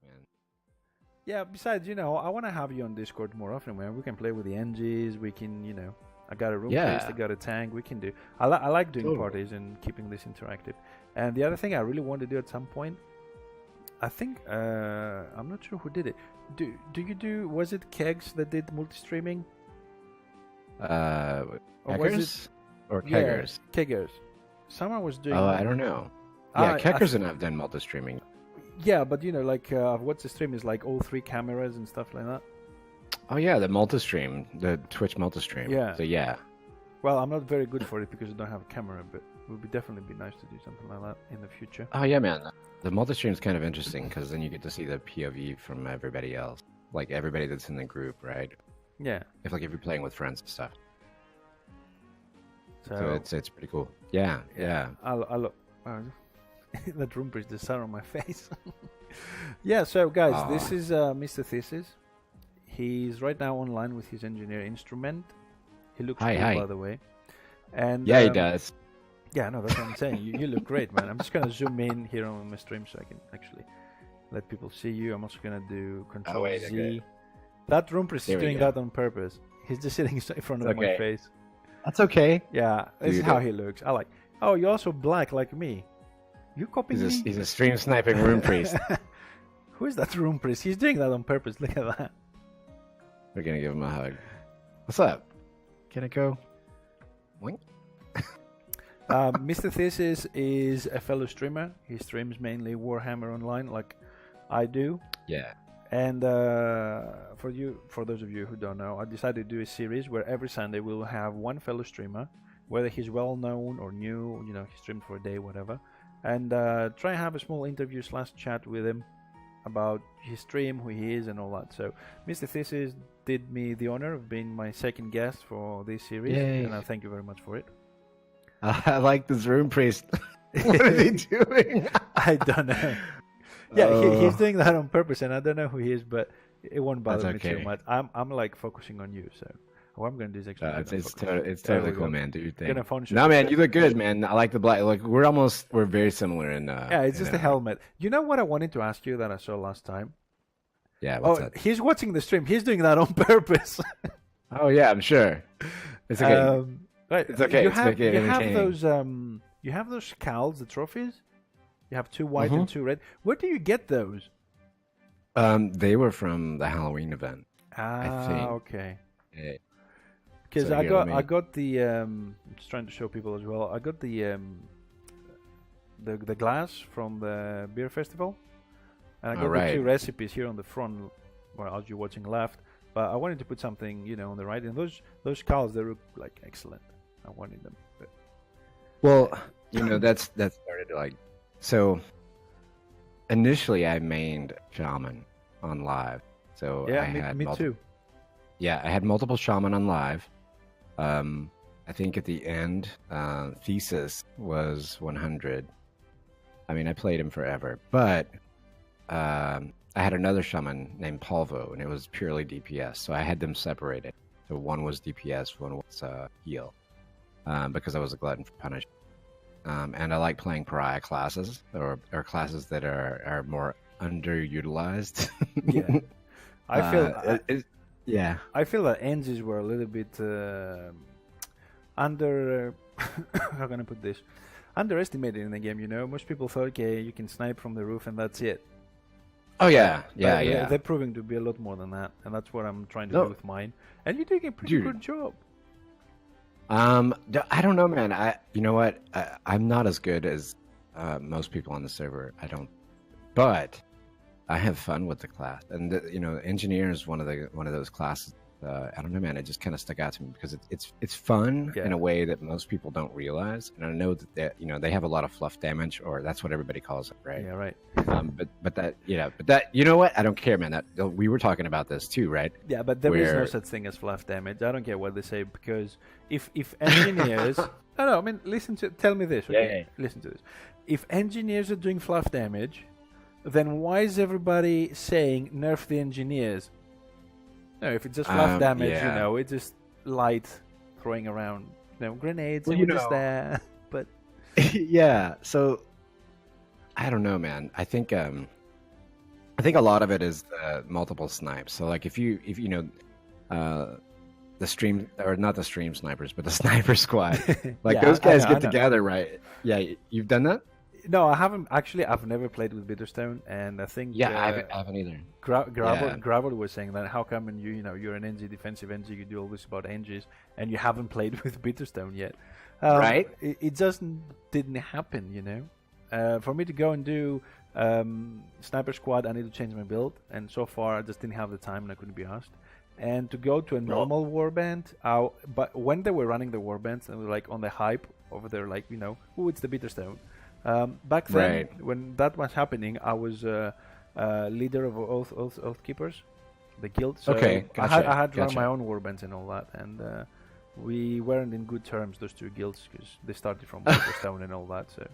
man. Yeah, besides, I want to have you on Discord more often, man. We can play with the NGs. We can, I got a room priest, I Yeah, got a tank. We can do. I like doing totally. parties and keeping this interactive. And the other thing I really want to do at some point, I think, I'm not sure who did it. Do you do? Was it Kegs that did multi-streaming, or was it? Keggers or Yeah, Keggers? Keggers. Someone was doing. Oh, I don't know. Yeah, I Keggers and I've done multi-streaming. Yeah, but like what's the stream is like all three cameras and stuff like that. Oh yeah, the multi-stream, the Twitch multi-stream. Yeah. So yeah. Well, I'm not very good for it because I don't have a camera, but it would definitely be nice to do something like that in the future. Oh yeah, man. The multi-stream is kind of interesting because then you get to see the POV from everybody else, like everybody that's in the group, right? Yeah. If you're playing with friends and stuff. So So it's pretty cool. Yeah, yeah. I'll that room bridge the sun on my face. Yeah. So guys, this is Mr.Thesis. He's right now online with his engineer instrument. He looks Hi, cool, hi. by the way. And Yeah, he does. Yeah, no, that's what I'm saying. You look great, man. I'm just gonna zoom in here on my stream so I can actually let people see you. I'm also gonna do Control wait, Z. okay. That room priest is There we doing go. that on purpose. He's just sitting in front of my Okay. face. That's okay. Yeah, this is Dude. how he looks. I like. Oh, you're also black like me. You copying me? He's a stream sniping room priest. Who is that room priest? He's doing that on purpose. Look at that. We're gonna give him a hug. What's up? Can I go? Wink. Mr. Thesis is a fellow streamer. He streams mainly Warhammer Online, like I do. Yeah. And for those of you who don't know, I decided to do a series where every Sunday we'll have one fellow streamer, whether he's well known or new, he streamed for a day, whatever, and try and have a small interview / chat with him about his stream, who he is, and all that. So Mr. Thesis did me the honor of being my second guest for this series, Yay. and I thank you very much for it. I like this room priest. What is he doing? I don't know. Yeah, he's doing that on purpose, and I don't know who he is, but it won't bother That's me too okay. much. I'm like focusing on you, so what I'm gonna do is actually It's There totally we cool, go. man. Do your thing. Gonna phone shoot. No, man, you look good, man. I like the black. Like we're very similar in. Yeah, it's just in, the helmet. You know what I wanted to ask you that I saw last time? Yeah, what's Oh, that? he's watching the stream. He's doing that on purpose. Oh yeah, I'm sure. It's okay. Right. It's okay, You it's have, okay, you have entertaining. those scowls, the trophies. You have 2 white Mm-hmm. and 2 red. Where do you get those? They were from the Halloween event. think. Okay. Yeah. Because So I here, got let me- I got the I'm just trying to show people as well. I got the glass from the beer festival, and I got the Alright. 2 recipes here on the front. Well, as you're watching left, but I wanted to put something on the right. And those skulls, they look like excellent. I wanted them. But Well, that started like so. Initially, I mained shaman on live, so yeah, I had me too. Yeah, I had multiple shaman on live. I think at the end, thesis was 100. I mean, I played him forever, but I had another shaman named Polvo, and it was purely DPS. So I had them separated. So one was DPS, one was heal, because I was a glutton for punishment. And I like playing pariah classes or classes that are more underutilized. Yeah, I feel yeah. I feel that Enzies were a little bit under. How can I put this? Underestimated in the game. Most people thought, okay, you can snipe from the roof and that's it. Oh yeah, But yeah. They're proving to be a lot more than that, and that's what I'm trying to No. do with mine. And you're doing a pretty Dude. good job. I don't know, man. You know what? I'm not as good as most people on the server. I don't, but I have fun with the class. And engineer is one of those classes. I don't know, man. It just kind of stuck out to me because it's fun Yeah. in a way that most people don't realize. And I know that they have a lot of fluff damage, or that's what everybody calls it, right? Yeah, right. But that you know what? I don't care, man. That we were talking about this too, right? Yeah, but there is no Where- such thing as fluff damage. I don't care what they say, because if engineers, no, I mean, tell me this. Okay? Yeah. Listen to this. If engineers are doing fluff damage, then why is everybody saying nerf the engineers? No, if it's just fluff damage, yeah. it's just light throwing around, grenades, Well, and we're just there. But Yeah. So I don't know, man. I think I think a lot of it is the multiple snipes. So like if you the stream, or not the stream snipers, but the sniper squad, like Yeah, those I guys know, get together, right? Yeah, you've done that. No, I haven't actually. I've never played with Bitterstone, and I think Yeah, I haven't either. Yeah. Gravel was saying that how come and you're an NG defensive NG, you do all this about NGs, and you haven't played with Bitterstone yet, Right. It just didn't happen, For me to go and do Sniper Squad, I need to change my build, and so far I just didn't have the time and I couldn't be asked. And to go to a normal warband, but when they were running the warbands and were like on the hype over there, like who it's the Bitterstone. Back then, Right. when that was happening, I was leader of Oath Keepers, the guild. So Okay, gotcha, I had to run gotcha. my own warbands and all that, and we weren't in good terms, those two guilds, because they started from Bitterstone and all that. So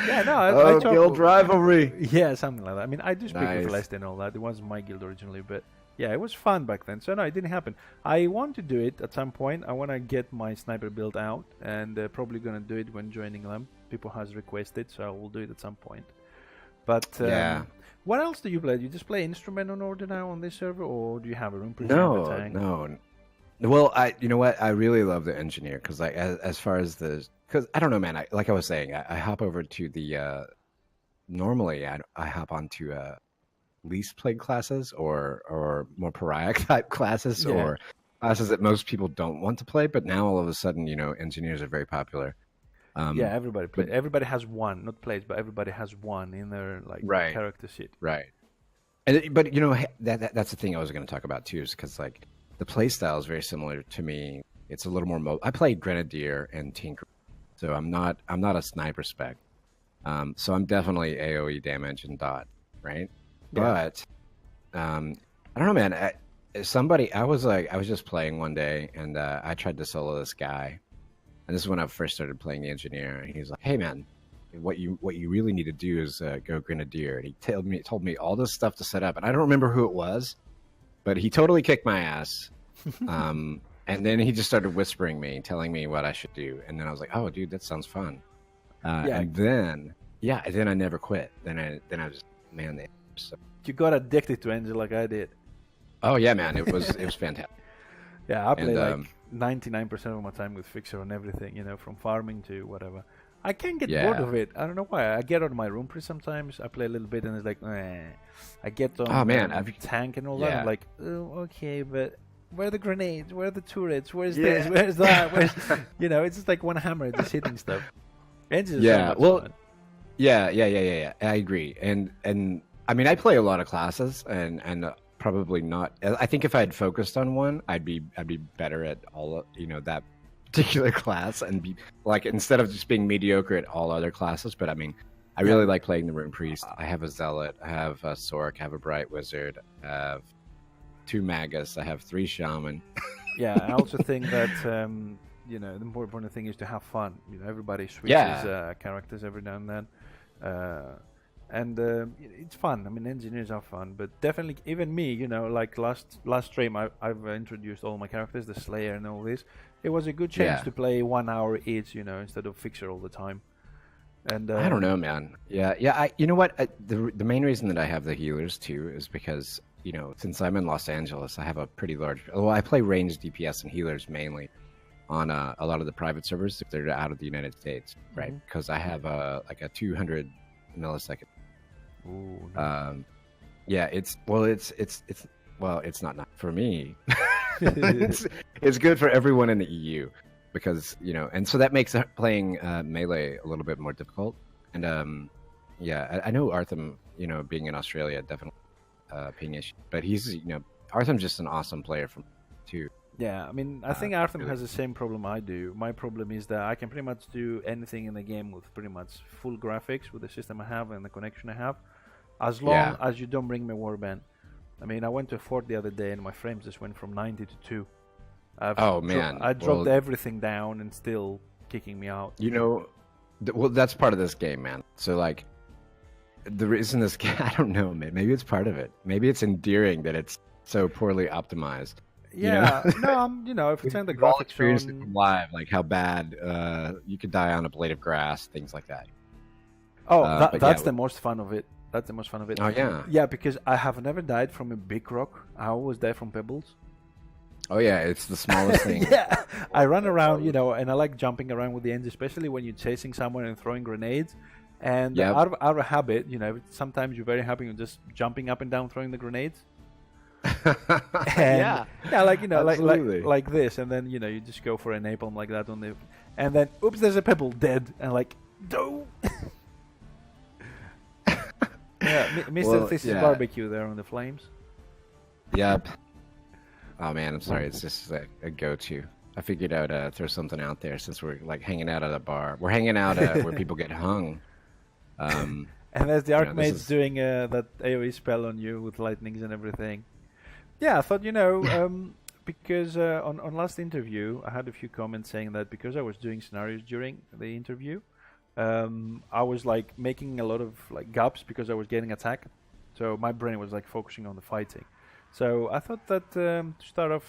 yeah, no, I talk, guild rivalry. yeah, something like that. I mean, I do speak Nice. with Leste and all that. It wasn't my guild originally, but yeah, it was fun back then. So no, it didn't happen. I want to do it at some point. I want to get my sniper build out, and probably gonna do it when joining them. People has requested, so I will do it at some point. But Yeah. what else do you play? Do you just play instrument on order now on this server, or do you have a room per No, tank? no. Well, you know what? I really love the engineer because, like, as far as because I don't know, man. Like I was saying, I hop over to the. Normally, I hop onto least played classes or more pariah type classes Yeah. or classes that most people don't want to play. But now all of a sudden, engineers are very popular. Yeah, everybody plays. Everybody has one, not plays, but everybody has one in their Right. character sheet. Right. But that's the thing I was going to talk about too, is because like the play style is very similar to me. It's a little more I played Grenadier and Tinker, so I'm not a sniper spec. So I'm definitely AOE damage and dot, right? Yeah. But I don't know, man. I was just playing one day and I tried to solo this guy, and this is when I first started playing the engineer. And he's like, "Hey, man, what you really need to do is go Grenadier." And he told me all this stuff to set up, and I don't remember who it was, but he totally kicked my ass. And then he just started whispering me, telling me what I should do, and then I was like, "Oh, dude, that sounds fun." And then I never quit. Then I was, man. So. You got addicted to Angel like I did. Oh yeah, man, it was fantastic. Yeah, I play And, 99% of my time with Fixer and everything, from farming to whatever. I can't get Yeah. bored of it. I don't know why. I get out of my room pretty sometimes. I play a little bit and it's like, I get on Oh, man, tank and all that. Yeah. I'm like, oh, okay, but where are the grenades? Where are the turrets? Where's Yeah. this? Where's that? Where's it's just like one hammer just hitting stuff. Angel is so Yeah, much well, fun. Yeah. I agree. And I mean, I play a lot of classes, and probably not. I think if I had focused on one, I'd be better at all. That particular class, and be like, instead of just being mediocre at all other classes. But I mean, I really like playing the Rune Priest. I have a Zealot. I have a Sork. I have a Bright Wizard. I have 2 Magus. I have 3 Shaman. Yeah, I also think that the more important thing is to have fun. Everybody switches characters every now and then, and it's fun. I mean, engineers are fun, but definitely even me. Like last stream, I've introduced all my characters, the Slayer and all this. It was a good chance to play 1 hour each, instead of Fixer all the time. And I don't know, man. Yeah. You know what? The main reason that I have the healers too is because since I'm in Los Angeles, I have a pretty large. Well, I play ranged DPS and healers mainly on a lot of the private servers if they're out of the United States, right? Because I have a 200 millisecond. Ooh, nice. Yeah, it's not for me. it's good for everyone in the EU because and so that makes playing melee a little bit more difficult. And I know Artham, being in Australia, definitely being issue, but he's Artham's just an awesome player from too. Yeah, I mean, I think Artham has the same problem I do. My problem is that I can pretty much do anything in the game with pretty much full graphics with the system I have and the connection I have, as long as you don't bring me warband. I mean, I went to a fort the other day and my frames just went from 90 to 2. I dropped everything down and still kicking me out. Well, that's part of this game, man. So like, the reason this game, I don't know, man. Maybe it's part of it. Maybe it's endearing that it's so poorly optimized. Yeah, no, if it's in the graphics on live, like how bad you could die on a blade of grass, things like that. Oh, that's the most fun of it. That's the most fun of it. Oh yeah. Yeah, because I have never died from a big rock. I always die from pebbles. Oh yeah, it's the smallest thing. Yeah, I run around, and I like jumping around with the ends, especially when you're chasing someone and throwing grenades. And Yep. out of habit, sometimes you're very happy with just jumping up and down, throwing the grenades. Yeah. Yeah, like Absolutely. like this, and then you just go for a napalm like that on the, and then oops, there's a pebble dead, and like no. Yeah, Mr. Thesis barbecue there on the flames. Yep. Oh man, I'm sorry. It's just a go-to. I figured out throw something out there since we're like hanging out at a bar. We're hanging out where people get hung. And there's the Archmage's doing that AoE spell on you with lightnings and everything. Yeah, I thought because on last interview I had a few comments saying that because I was doing scenarios during the interview, I was like making a lot of like gaps because I was getting attacked, so my brain was like focusing on the fighting. So I thought that to start off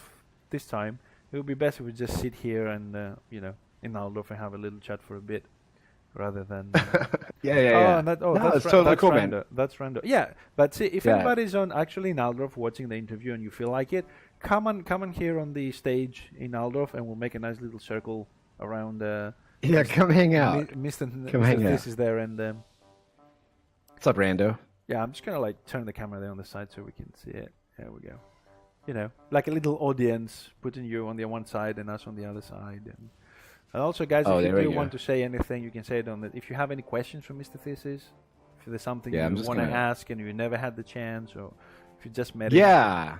this time, it would be best if we just sit here and in Aldorf and have a little chat for a bit, rather than. Yeah. That's totally cool, Rando. man. That's Rando. Yeah, but see, if anybody's actually in Aldorf watching the interview and you feel like it, come on here on the stage in Aldorf and we'll make a nice little circle around. Yeah, come hang out. Mr. hang out. This is there, and What's up, Rando? yeah, I'm just gonna like turn the camera there on the side so we can see it. There we go. Like a little audience, putting you on the one side and us on the other side. And also, guys, if you do want to say anything, you can say it on the. If you have any questions for Mr. Thesis, if there's something you want to ask and you never had the chance, or if you just met him. Yeah.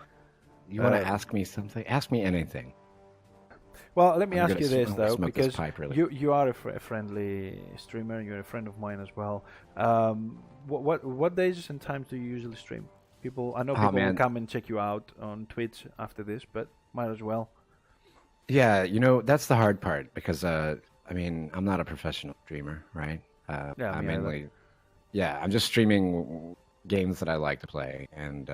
You want to ask me something? Ask me anything. Well, let me ask you this though, because you are a friendly streamer. You're a friend of mine as well. What days and times do you usually stream? I know people will come and check you out on Twitch after this, but might as well. Yeah, that's the hard part because I'm not a professional streamer, right? I'm mainly, I'm just streaming games that I like to play and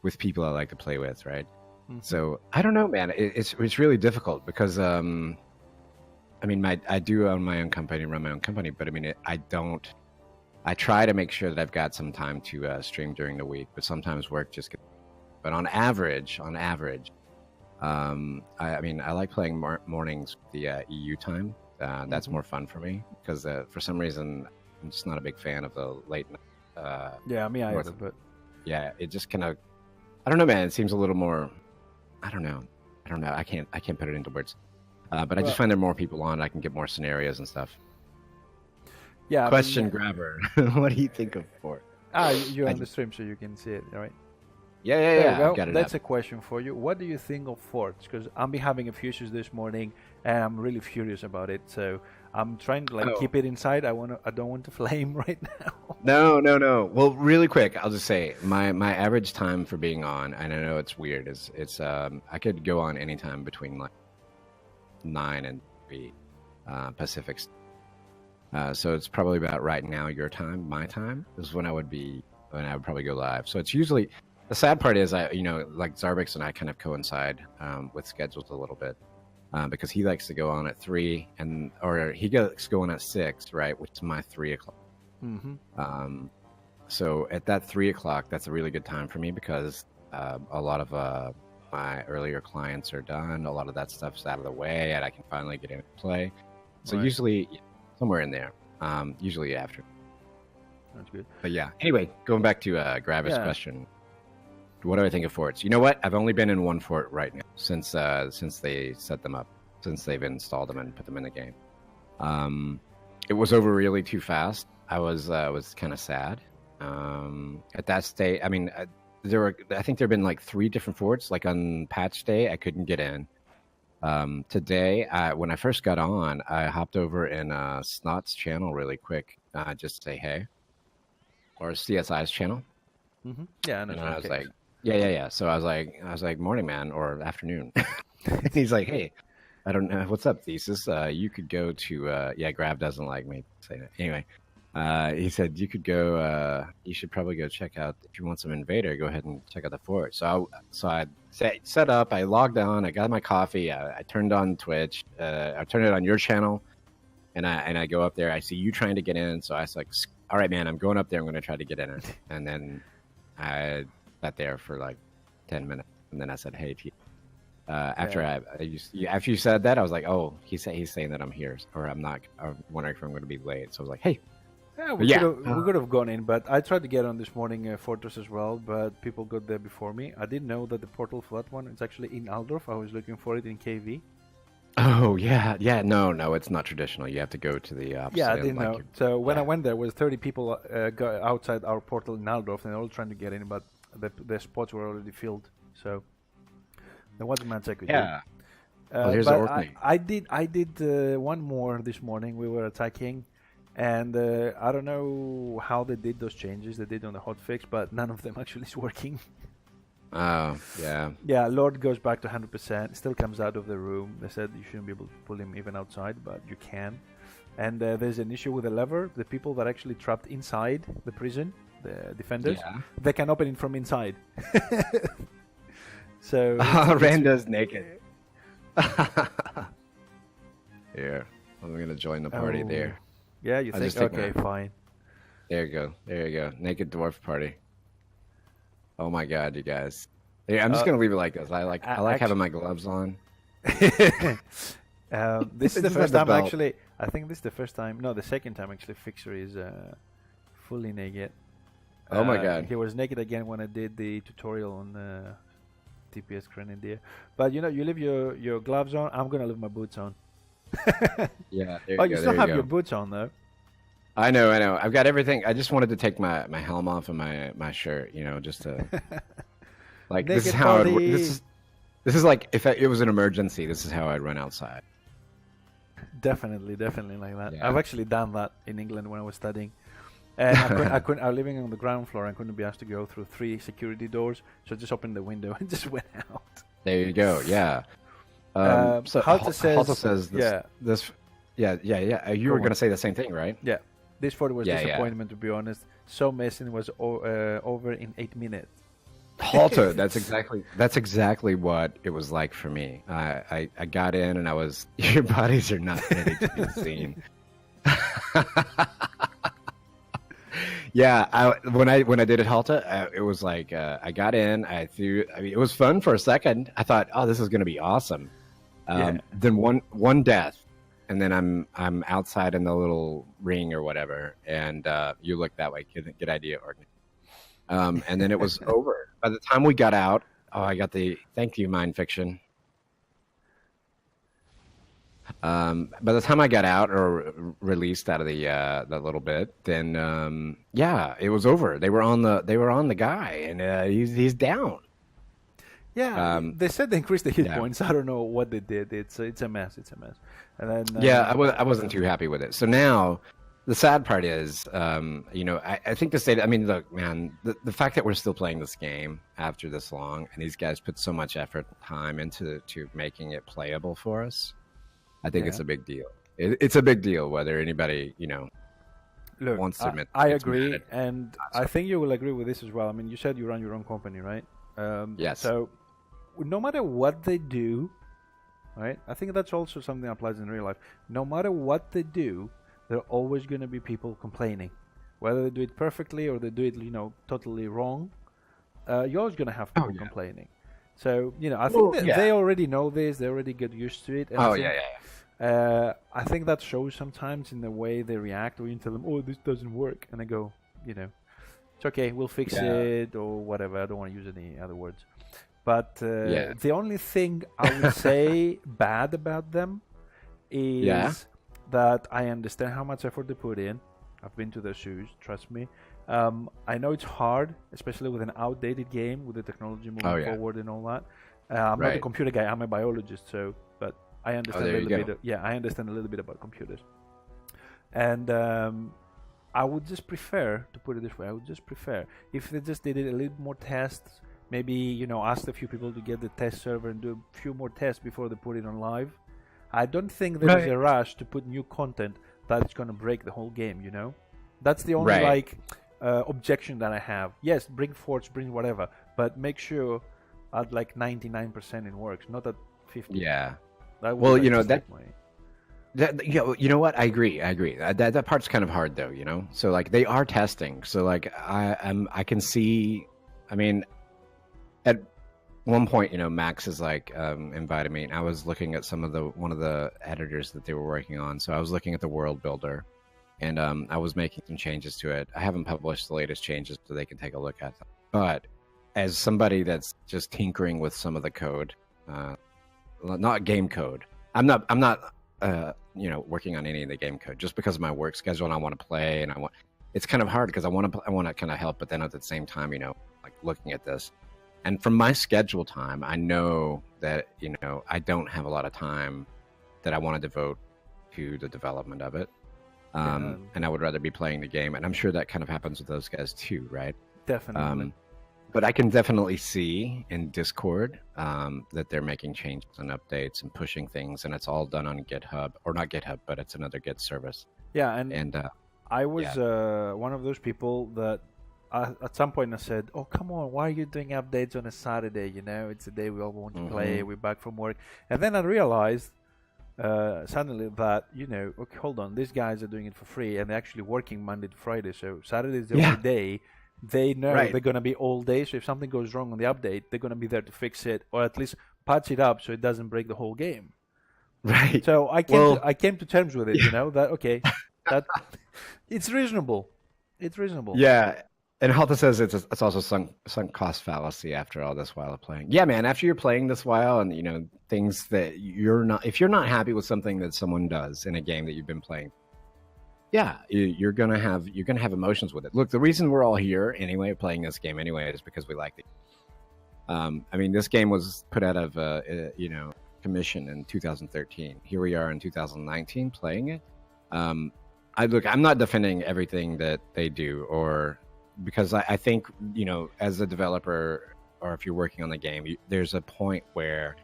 with people I like to play with, right? Mm-hmm. So I don't know, man. It's really difficult because I do own my own company, run my own company, but I try to make sure that I've got some time to stream during the week, but sometimes work just gets. But on average, I like playing mornings with the EU time. That's more fun for me because for some reason I'm just not a big fan of the late night. Me either. But yeah, it just kind of, I don't know, man. It seems a little more. I don't know. I can't put it into words. But I just find there are more people on. I can get more scenarios and stuff. Yeah. Question grabber. What do you think of Fort? You're on the stream, so you can see it, right? Yeah. That's a question for you. What do you think of forts? Because I've been having a few issues this morning, and I'm really furious about it. So I'm trying to keep it inside. I don't want to flame right now. No. Well, really quick, I'll just say my average time for being on, and I know it's weird, it's I could go on anytime between like 9 and 3 Pacific. So it's probably about right now your time, my time is when I would probably go live. So it's usually. The sad part is, like Zarbix and I kind of coincide with schedules a little bit because he likes to go on at 3 or he likes to go on at 6, right, which is my 3 o'clock. Mm-hmm. So at that 3 o'clock, that's a really good time for me because a lot of my earlier clients are done. A lot of that stuff's out of the way, and I can finally get in and play. So usually somewhere in there, usually after. That's good. But yeah, anyway, going back to Gravis' question. What do I think of forts? You know what? I've only been in one fort right now since they set them up, since they've installed them and put them in the game. It was over really too fast. I was kind of sad. At that state, I think there've been like 3 different forts. Like on patch day, I couldn't get in. Today, when I first got on, I hopped over in Snot's channel really quick, just to say hey, or CSI's channel. Mm-hmm. Yeah, and I was like. Yeah. So I was like, morning, man, or afternoon. He's like, hey, I don't know, what's up, Thesis? You could go to, Grav doesn't like me saying that. Anyway, he said you could go. You should probably go check out if you want some Invader. Go ahead and check out the fort. So I set up. I logged on. I got my coffee. I turned on Twitch. I turned it on your channel, and I go up there. I see you trying to get in. So I was like, all right, man, I'm going up there. I'm going to try to get in it. And then I sat there for like 10 minutes. And then I said, hey, Pete. After you said that, I was like, oh, he's saying that I'm here, or I'm not. I'm wondering if I'm going to be late. So I was like, hey. Yeah, we could have gone in, but I tried to get on this morning Fortress as well, but people got there before me. I didn't know that the portal for that one is actually in Aldorf. I was looking for it in KV. Oh, yeah. No, it's not traditional. You have to go to the opposite. Yeah, I didn't know. So when I went there, was 30 people outside our portal in Aldorf, and they're all trying to get in, but the spots were already filled. So there wasn't much I could do. Well, here's but the thing. I did one more this morning. We were attacking, and I don't know how they did those changes they did on the hotfix, but none of them actually is working. Oh, yeah. Yeah, Lord goes back to 100%. Still comes out of the room. They said you shouldn't be able to pull him even outside, but you can. And there's an issue with the lever. The people that are actually trapped inside the prison, the defenders, they can open it from inside. So Randa's naked. Here, I'm gonna join the party there. Yeah, you think? Okay, fine. There you go. Naked dwarf party. Oh my god, you guys. Yeah, I'm just gonna leave it like this. I like having my gloves on. This is the first time actually. I think this is the first time. No, the second time actually. Fixer is fully naked. Oh my god. He was naked again when I did the tutorial on TPS Grenadier. But you leave your gloves on. I'm gonna leave my boots on. Yeah. There you still have your boots on though. I know. I've got everything. I just wanted to take my helm off and my shirt, just to like this is how this is like if it was an emergency, this is how I'd run outside. Definitely like that. Yeah. I've actually done that in England when I was studying. And I couldn't. I was living on the ground floor. I couldn't be asked to go through 3 security doors, so I just opened the window and just went out. There you go. Yeah. So Halta says this. Yeah. You were going to say the same thing, right? Yeah. This photo was disappointment, to be honest. So messy, it was over in 8 minutes. Halta, that's exactly what it was like for me. I got in and I was, your bodies are not ready to be seen. Yeah, when I did it Halta, it was like I got in, it was fun for a second. I thought, oh, this is going to be awesome. Then one death. And then I'm outside in the little ring or whatever, and you look that way. Good idea, Organ. And then it was over. By the time we got out, I got the thank you, Mind Fiction. By the time I got out or released out of the little bit, then it was over. They were on the guy, and he's down. Yeah, they said they increased the hit points. I don't know what they did. It's a mess. And then I wasn't too happy with it. So now, the sad part is, I think the state. I mean, look, man, the fact that we're still playing this game after this long, and these guys put so much effort and time into making it playable for us, I think it's a big deal. It's a big deal whether anybody wants to admit. I agree, and I think you will agree with this as well. I mean, you said you run your own company, right? Yes. So no matter what they do, right? I think that's also something that applies in real life. No matter what they do, there are always going to be people complaining. Whether they do it perfectly or they do it, totally wrong, you're always going to have people complaining. So, I think they already know this. They already get used to it. And I think that shows sometimes in the way they react, or you tell them, oh, this doesn't work. And they go, it's okay, we'll fix it or whatever. I don't want to use any other words. But the only thing I would say bad about them is that I understand how much effort they put in. I've been to their shoes, trust me. I know it's hard, especially with an outdated game, with the technology moving forward and all that. I'm not a computer guy, I'm a biologist, but I understand a little bit. I understand a little bit about computers. And I would just prefer, to put it this way, if they just did it a little more tests, maybe, asked a few people to get the test server and do a few more tests before they put it on live. I don't think there's a rush to put new content that's going to break the whole game, That's the only, objection that I have. Yes, bring forts, bring whatever, but make sure at 99% it works, not at 50. Yeah. That You know what? I agree. That part's kind of hard though, you know. So like they are testing. So like I can see. I mean, at one point, you know, Max is like invited me, and I was looking at one of the editors that they were working on. So I was looking at the world builder, and I was making some changes to it. I haven't published the latest changes, so they can take a look at them. But as somebody that's just tinkering with some of the code, not game code, I'm not working on any of the game code just because of my work schedule, and I want to play, and it's kind of hard because I want to kind of help, but then at the same time, you know, like looking at this. And from my schedule time, I know that, you know, I don't have a lot of time that I want to devote to the development of it. And I would rather be playing the game. And I'm sure that kind of happens with those guys too, right? Definitely. But I can definitely see in Discord that they're making changes and updates and pushing things. And it's all done on GitHub, or not GitHub, but it's another Git service. Yeah. And I was one of those people that at some point I said, "Oh, come on, why are you doing updates on a Saturday? You know, it's a day we all want to play. We're back from work." And then I realized suddenly that, you know, okay, hold on, these guys are doing it for free, and they're actually working Monday to Friday. So Saturday is the only day they know they're going to be all day. So if something goes wrong on the update, they're going to be there to fix it, or at least patch it up so it doesn't break the whole game. Right. So I came to terms with it. You know that okay, that it's reasonable. It's reasonable. Yeah. And Halta says it's also sunk cost fallacy after all this while of playing. Yeah, man. After you're playing this while, and you know things that if you're not happy with something that someone does in a game that you've been playing, yeah, you're gonna have emotions with it. Look, the reason we're all here anyway, playing this game anyway, is because we like it. I mean, this game was put out of commission in 2013. Here we are in 2019 playing it. I'm not defending everything that they do, because I think, you know, as a developer, or if you're working on the game, there's a point where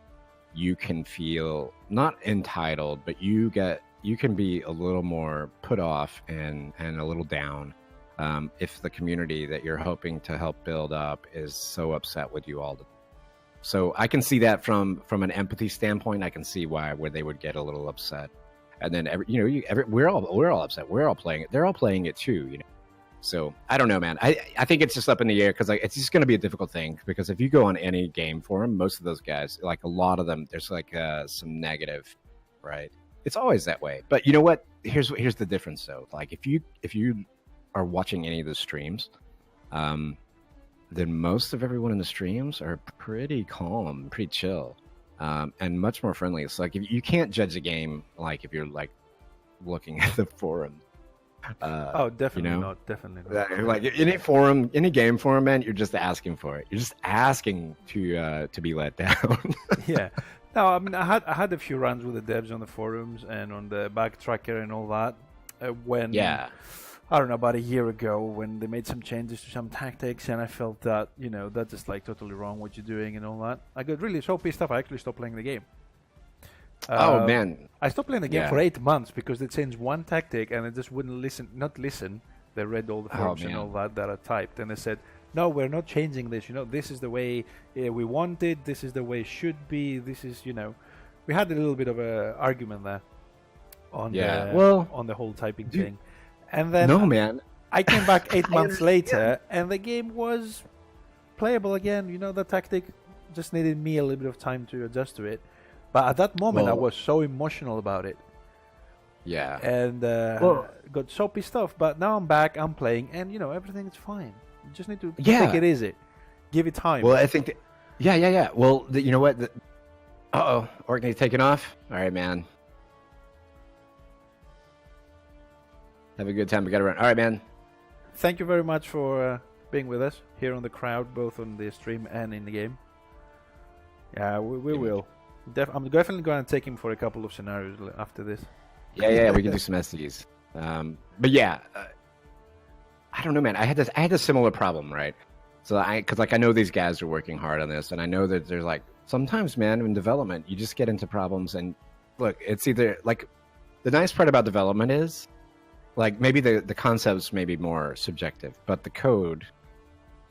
you can feel not entitled, but you can be a little more put off and a little down if the community that you're hoping to help build up is so upset with you all the time. So I can see that from an empathy standpoint. I can see where they would get a little upset, and then we're all upset. We're all playing it. They're all playing it too, you know. So I don't know, man. I think it's just up in the air because it's just going to be a difficult thing. Because if you go on any game forum, most of those guys, like a lot of them, there's like some negative, right? It's always that way. But you know what? Here's the difference, though. Like if you are watching any of the streams, then most of everyone in the streams are pretty calm, pretty chill, and much more friendly. It's like if you can't judge a game like if you're like looking at the forum. Definitely you know? not. Definitely not. Like any game forum, man, you're just asking for it. You're just asking to be let down. Yeah. No, I mean, I had a few runs with the devs on the forums and on the backtracker and all that. I don't know, about a year ago when they made some changes to some tactics, and I felt that, you know, that's just like totally wrong what you're doing and all that. I got really so pissed off. I actually stopped playing the game. Oh man! I stopped playing the game for 8 months because they changed one tactic and it just wouldn't not listen. They read all the forums and all that I typed, and they said, "No, we're not changing this. You know, this is the way we want it. This is the way it should be. This is, you know." We had a little bit of a argument there on the whole typing thing, and then man, I came back 8 months later, and the game was playable again. You know, the tactic just needed me a little bit of time to adjust to it. But at that moment, I was so emotional about it. Yeah. And got so pissed off. But now I'm back, I'm playing, and, you know, everything's fine. You just need to take it easy. Give it time. Well, I think... Yeah. Well, you know what? Orkney's taking off? All right, man. Have a good time. We got to run. All right, man. Thank you very much for being with us here on the crowd, both on the stream and in the game. Yeah, we will. I'm definitely going to take him for a couple of scenarios after this. Yeah, we can do some SDs. But yeah, I don't know, man. I had a similar problem, right? So because I know these guys are working hard on this, and I know that there's like sometimes, man, in development you just get into problems, and look, it's either like the nice part about development is like maybe the concepts may be more subjective, but the code,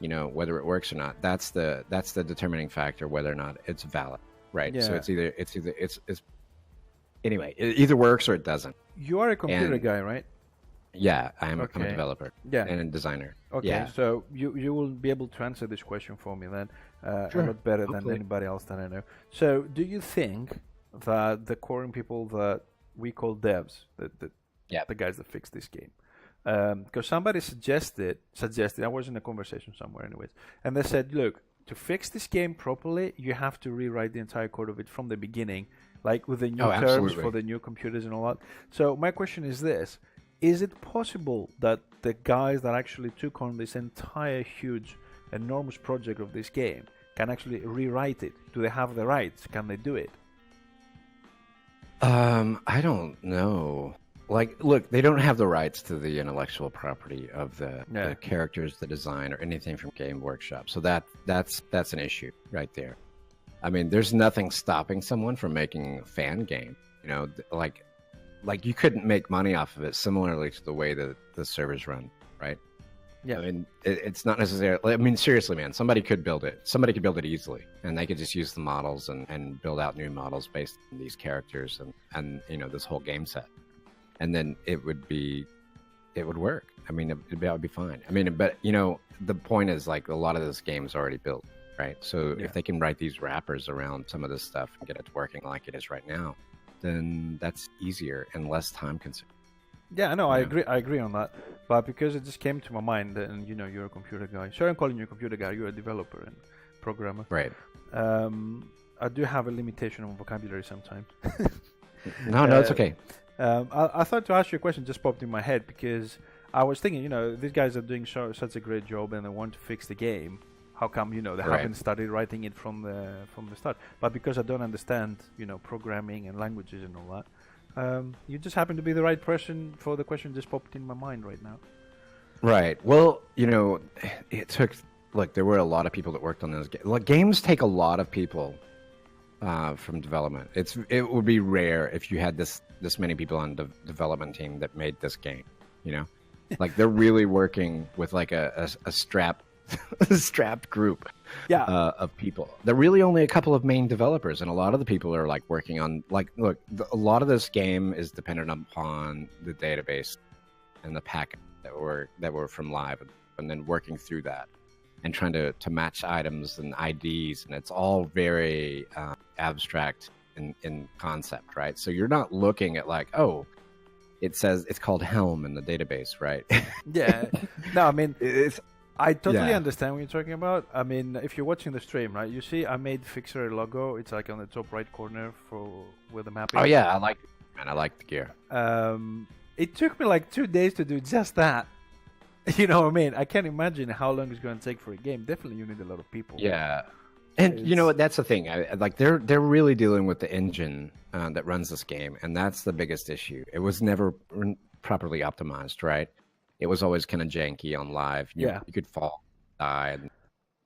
you know, whether it works or not, that's the determining factor whether or not it's valid. Right. Yeah. So it's Anyway, it either works or it doesn't. You are a computer And guy, right? yeah, I'm a Okay. developer Yeah. and a designer. Okay, Yeah. so you will be able to answer this question for me then a Sure, lot better than hopefully. anybody else that I know. So, do you think that the core people that we call devs, Yeah. the guys that fix this game, because somebody suggested, I was in a conversation somewhere, anyways, and they said, look, to fix this game properly, you have to rewrite the entire code of it from the beginning, like with the new terms absolutely. for the new computers and all that. So, my question is this. Is it possible that the guys that actually took on this entire huge, enormous project of this game can actually rewrite it? Do they have the rights? Can they do it? I don't know. Like, look, they don't have the rights to the intellectual property of the characters, the design, or anything from Game Workshop. So that's an issue right there. I mean, there's nothing stopping someone from making a fan game. You know, like you couldn't make money off of it similarly to the way that the servers run, right? Yeah. I mean, it's not necessarily. I mean, seriously, man, somebody could build it. Somebody could build it easily, and they could just use the models and build out new models based on these characters and you know, this whole game set, and then it would work. I mean, it would be fine. I mean, but you know, the point is, like, a lot of this game is already built, right? So if they can write these wrappers around some of this stuff and get it working like it is right now, then that's easier and less time consuming. Yeah, no, I agree on that. But because it just came to my mind, and you know, you're a computer guy. Sorry, I'm calling you a computer guy. You're a developer and programmer. Right. I do have a limitation on vocabulary sometimes. No, it's okay. I thought to ask you a question, just popped in my head because I was thinking, you know, these guys are doing such a great job and they want to fix the game. How come, you know, they haven't started writing it from the start? But because I don't understand, you know, programming and languages and all that, you just happen to be the right person for the question just popped in my mind right now. Right. Well, you know, it took. Look, there were a lot of people that worked on those games. Like, games take a lot of people from development. It would be rare if you had this many people on the development team that made this game. You know, like, they're really working with like a strapped group of people. They're really only a couple of main developers, and a lot of the people are like working on, like, look, a lot of this game is dependent upon the database and the packet that were from live, and then working through that and trying to match items and IDs, and it's all very abstract in concept, right? So you're not looking at like, oh, it says it's called Helm in the database, right? Yeah. No, I mean, I totally Yeah. understand what you're talking about. I mean, if you're watching the stream, right, you see I made Fixer a logo. It's like on the top right corner where the map is. Oh yeah, I like the gear. It took me like 2 days to do just that. You know what I mean? I can't imagine how long it's going to take for a game. Definitely, you need a lot of people. Yeah, and you know what? That's the thing. Like, they're really dealing with the engine that runs this game, and that's the biggest issue. It was never properly optimized, right? It was always kind of janky on live. You could fall, die, and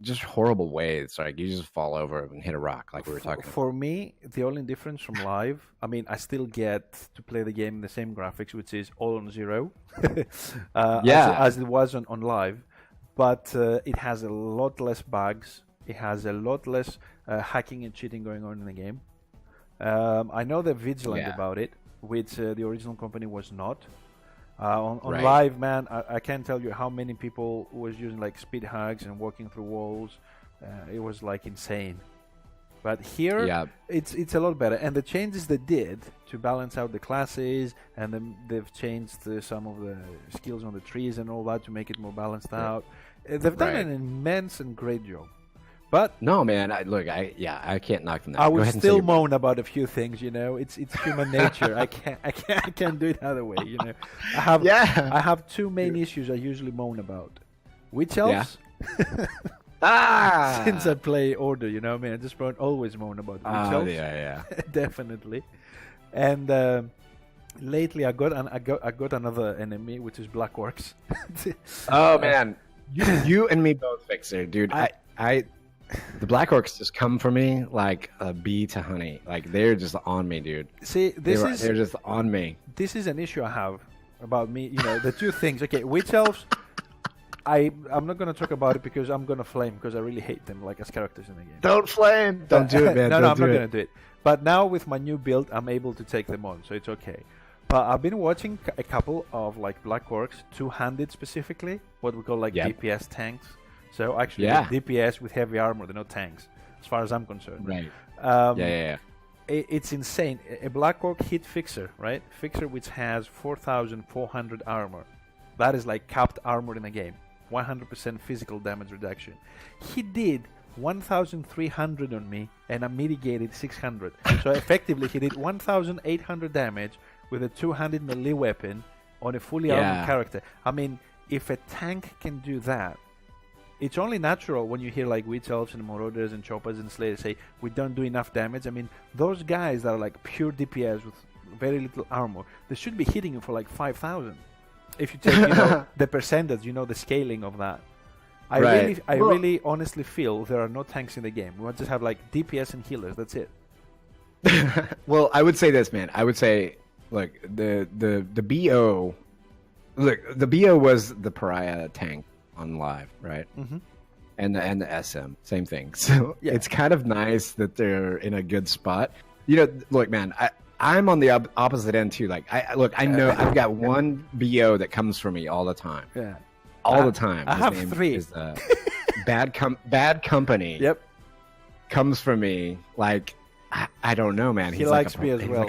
just horrible ways. Like, you just fall over and hit a rock, like we were talking about. For me, the only difference from live, I mean, I still get to play the game in the same graphics, which is all on 0, as it was on live, but it has a lot less bugs. It has a lot less hacking and cheating going on in the game. I know they're vigilant about it, which the original company was not. On live, man, I can't tell you how many people was using like speed hacks and walking through walls. It was like insane. But here, it's a lot better. And the changes they did to balance out the classes, and then they've changed some of the skills on the trees and all that to make it more balanced out. They've done an immense and great job. But no, man, I can't knock them down. I would still moan about a few things, you know. It's human nature. I can't do it other way, you know. I have two main issues I usually moan about. Witch elves. Since I play Order, you know, I mean, I just always moan about witch elves. Yeah. Definitely. And lately, I got another enemy, which is black orcs. Oh man, you and me both, Fixer, dude. The Black Orcs just come for me like a bee to honey. Like, they're just on me, dude. See, they're just on me. This is an issue I have about me. You know, the two things. Okay, witch elves. I'm not gonna talk about it because I'm gonna flame because I really hate them like as characters in the game. Don't flame. Don't do it, man. No, I'm Don't not do gonna do it. But now with my new build, I'm able to take them on, so it's okay. But I've been watching a couple of like Black Orcs, two-handed specifically, what we call like DPS tanks. So actually, DPS with heavy armor, they're not tanks, as far as I'm concerned. Right. It's insane. A Black Orc hit Fixer, right? Fixer which has 4,400 armor. That is like capped armor in the game. 100% physical damage reduction. He did 1,300 on me, and I mitigated 600. So effectively, he did 1,800 damage with a two-handed melee weapon on a fully armored character. I mean, if a tank can do that, it's only natural when you hear like Witch Elves and Marauders and Choppers and Slayers say we don't do enough damage. I mean, those guys that are like pure DPS with very little armor, they should be hitting you for like 5,000. If you take, the percentage, the scaling of that. I really honestly feel there are no tanks in the game. We just have like DPS and healers. That's it. Well, I would say this, man. I would say, look, the BO, the BO was the pariah tank on live, right? Mm-hmm. And the SM, same thing. So it's kind of nice that they're in a good spot. Look, man, I'm on the opposite end too. Like, I know I've got one BO that comes for me all the time. Yeah, all the time. I have three. Is, bad company. Yep, comes for me. Like, I don't know, man. He likes me as well.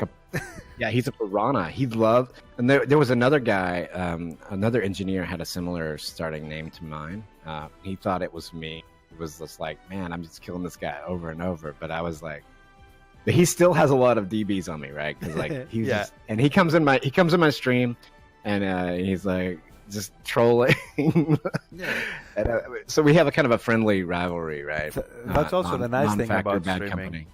He's a piranha. He loved, and there was another guy, another engineer had a similar starting name to mine. He thought it was me. It was just like, man, I'm just killing this guy over and over. But I was like, but he still has a lot of DBs on me, right? Because like he's just, and he comes in my stream, and he's like just trolling. And, so we have a kind of a friendly rivalry, right? That's also the nice thing about streaming. Company.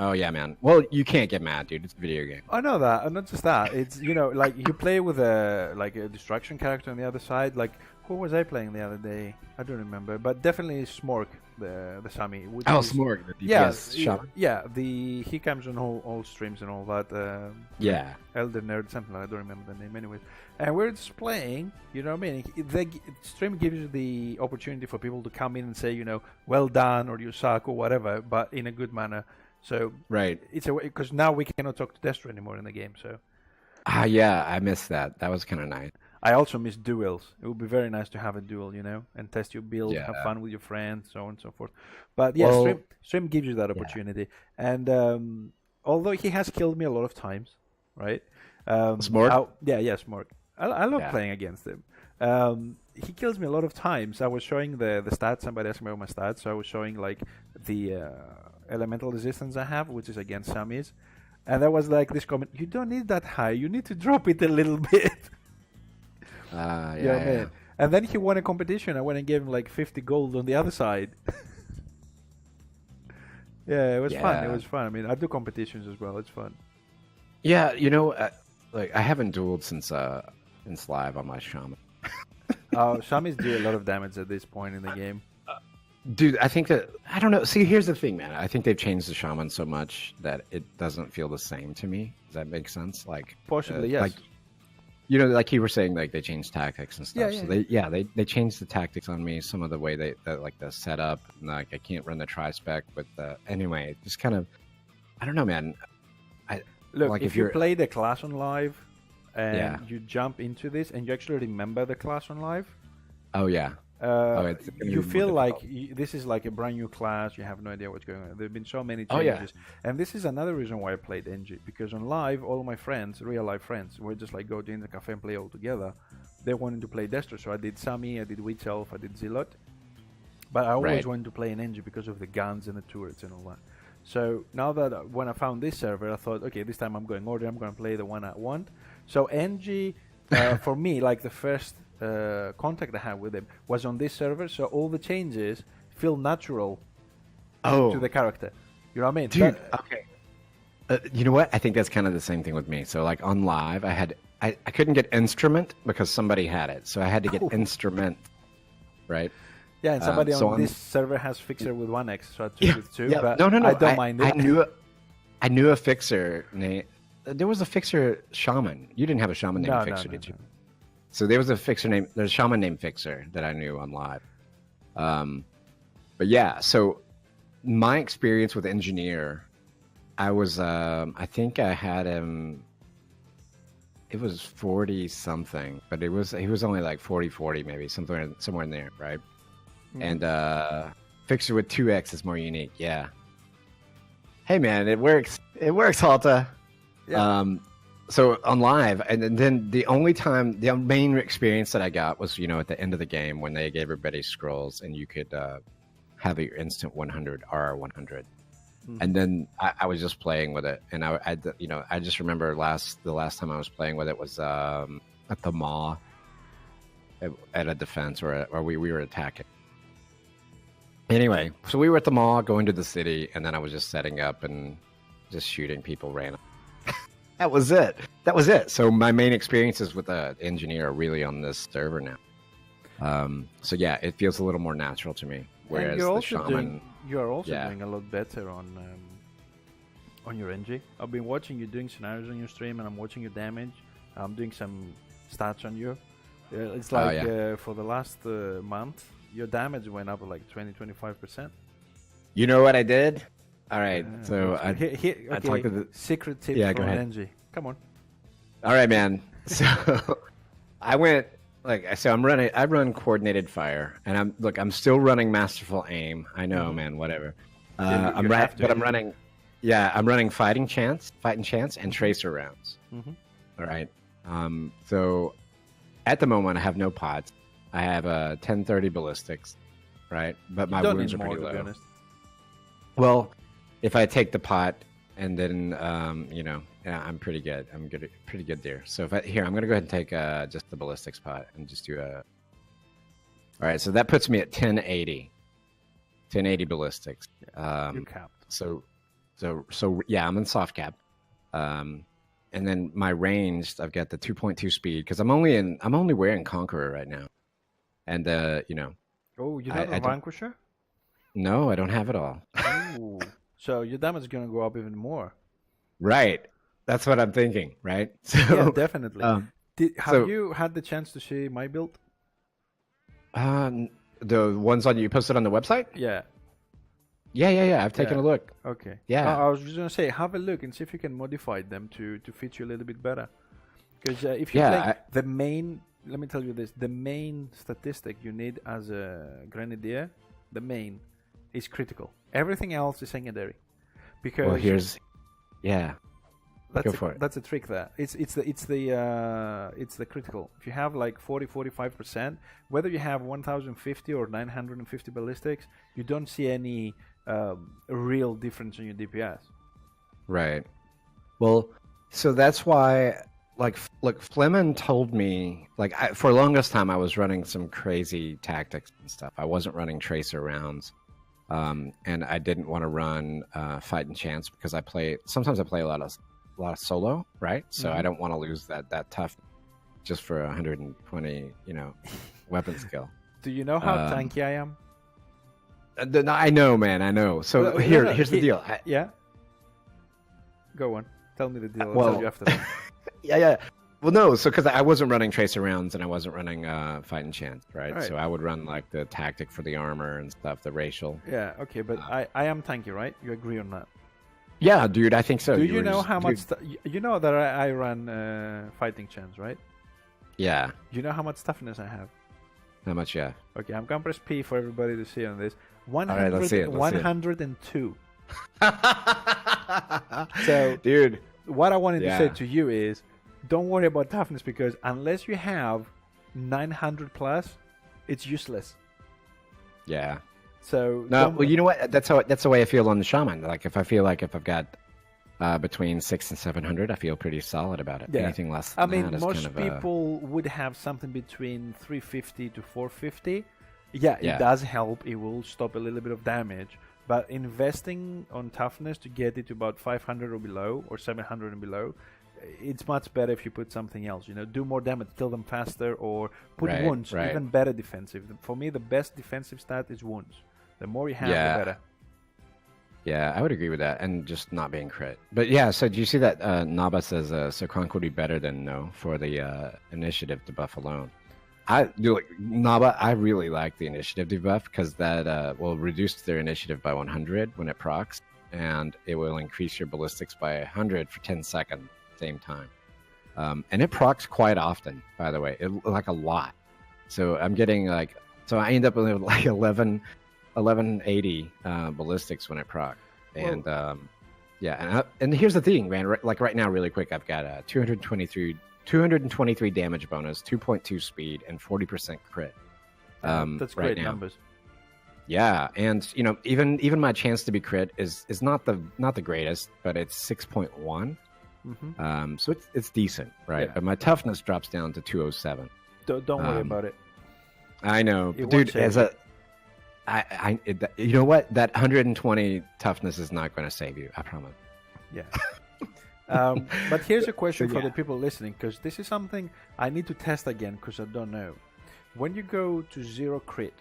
Oh yeah, man. Well, you can't get mad, dude. It's a video game. I know that, and not just that. It's like you play with a destruction character on the other side. Like, who was I playing the other day? I don't remember, but definitely Smork, the Sami. Smork, the DPS shot. He comes on all streams and all that. Elder Nerd, something like that. I don't remember the name, anyways. And we're just playing. You know what I mean? The stream gives you the opportunity for people to come in and say, well done, or you suck, or whatever, but in a good manner. So it's a way, because now we cannot talk to Destro anymore in the game. So I missed that. That was kind of nice. I also miss duels. It would be very nice to have a duel, and test your build, have fun with your friends, so on and so forth. But stream gives you that opportunity. And although he has killed me a lot of times, right? Smork? Smork. I love playing against him. He kills me a lot of times. I was showing the stats. Somebody asked me about my stats, so I was showing like the elemental resistance I have, which is against Samis, and there was like this comment: "You don't need that high. You need to drop it a little bit." Man. And then he won a competition. I went and gave him like 50 gold on the other side. It was fun. It was fun. I mean, I do competitions as well. It's fun. Yeah, like I haven't dueled since live on my shaman. Shamis do a lot of damage at this point in the game. Dude, I think that, I don't know. See, here's the thing, man. I think they've changed the shaman so much that it doesn't feel the same to me. Does that make sense? Like, possibly, yes. Like, like you were saying, like they changed tactics and stuff. They changed the tactics on me. Some of the way they like the setup. Like I can't run the tri-spec with the anyway. Just kind of, I don't know, man. Look, like if you play the class on live and you jump into this and you actually remember the class on live. Oh yeah. You feel like this is like a brand new class. You have no idea what's going on. There have been so many changes, and this is another reason why I played NG, because on live, all of my friends, real life friends, were just like go to the cafe and play all together. They wanted to play Destro, so I did Sami, I did Witch Elf, I did Zealot, but I always wanted to play in NG because of the guns and the turrets and all that. So now that when I found this server, I thought, okay, this time I'm going order. I'm going to play the one I want. So NG, for me, like the first contact I had with him was on this server, so all the changes feel natural to the character. You know what I mean? Dude, okay. You know what? I think that's kind of the same thing with me. So like on live, I couldn't get instrument because somebody had it, so I had to get instrument, right? Yeah, and somebody on this server has fixer with 1x, so I took with 2. Yeah, but no. I don't mind it. I knew a fixer. There was a fixer shaman. You didn't have a shaman named Fixer, did you? So there's a shaman named Fixer that I knew on live. But yeah, so my experience with Engineer, I think I had him, it was 40 something, but he was only like 40 maybe, somewhere in there, right? And Fixer with 2x is more unique, yeah. Hey man, it works, Halta. Yeah. So on live, and then the main experience that I got was, at the end of the game when they gave everybody scrolls and you could have your instant 100 R100. And then I was just playing with it, and I just remember the last time I was playing with it was at the mall at a defense, or we were attacking. Anyway, so we were at the mall going to the city, and then I was just setting up and just shooting people random. That was it. So my main experiences with the Engineer are really on this server now. So yeah, it feels a little more natural to me. Whereas the shaman, you are also doing a lot better on your NG. I've been watching you doing scenarios on your stream, and I'm watching your damage. I'm doing some stats on you. It's like for the last month, your damage went up like 20-25%. You know what I did? All right, so I talked to the secret tip from NG. Come on. All right, man. So I run coordinated fire, and I'm still running masterful aim. I know, man. Whatever. I'm running fighting chance, and tracer rounds. All right. So at the moment, I have no pods. I have a 1030 ballistics, right? But my wounds are pretty low. To be honest. Well, if I take the pot and then I'm pretty good. I'm pretty good there. So I'm gonna go ahead and take just the ballistics pot and just do a. All right, so that puts me at 1080 ballistics. You're capped. So yeah, I'm in soft cap. And then my ranged, I've got the 2.2 speed because I'm only wearing Conqueror right now, and Oh, you don't have Vanquisher? No, I don't have it all. Ooh. So your damage is gonna go up even more. Right. That's what I'm thinking, right? So, yeah, definitely. Have you had the chance to see my build? The ones you posted on the website? Yeah. Yeah. I've taken a look. Okay. Yeah. I was just gonna say, have a look and see if you can modify them to fit you a little bit better. Because if you let me tell you this: the main statistic you need as a grenadier, the main, is critical. Everything else is secondary. Because go for it. That's a trick there. It's the critical. If you have like 40-45%, whether you have 1050 or 950 ballistics, you don't see any real difference in your DPS. Right. Well, so that's why, look, Fleming told me, for the longest time I was running some crazy tactics and stuff. I wasn't running tracer rounds. And I didn't want to run fight and chance because sometimes I play a lot of solo, right? So I don't want to lose that tough just for 120, weapon skill. Do you know how tanky I am? I know, man. I know. So here's the deal. Go on. Tell me the deal. I'll tell you after that. Yeah. Well, no. So because I wasn't running tracer rounds and I wasn't running fight and chance, right? So I would run like the tactic for the armor and stuff, the racial. Yeah. Okay, but I am tanky, right? You agree on that? Yeah, dude. I think so. Do you know how much? You know that I run fighting chance, right? Yeah. You know how much toughness I have? How much? Yeah. Okay, I'm gonna press P for everybody to see on this. 100, all right, let's see it. 102. So, dude, what I wanted to say to you is, don't worry about toughness because unless you have 900 plus, it's useless. Yeah. So well, you know what? That's the way I feel on the shaman. Like if I've got between 600 and 700, I feel pretty solid about it. Yeah. Anything less than that is most people would have something between 350 to 450. Yeah, it does help. It will stop a little bit of damage. But investing on toughness to get it to about 500 or below, or 700 and below, it's much better if you put something else. Do more damage, kill them faster, or put wounds. Right. Even better defensive. For me, the best defensive stat is wounds. The more you have, the better. Yeah, I would agree with that, and just not being crit. But yeah, so do you see that Naba says so Kronk would be better than no for the initiative debuff alone? I do like Naba. I really like the initiative debuff because that will reduce their initiative by 100 when it procs, and it will increase your ballistics by 100 for 10 seconds same time. And it procs quite often, by the way, like a lot. So I'm getting like, so I end up with like 1180 ballistics when I proc, and yeah, and here's the thing, man. Like right now, really quick, I've got a 223 damage bonus, 2.2 speed, and 40% crit. That's right great now. numbers. Yeah, and you know, even my chance to be crit is not the greatest, but it's 6.1. So it's decent, right? Yeah. But my toughness drops down to 207. Don't worry about it. I know, It dude. won't save You know what? That 120 toughness is not going to save you. I promise. Yeah. But here's a question So, for yeah. the people listening, because this is something I need to test again because I don't know. When you go to 0 crit,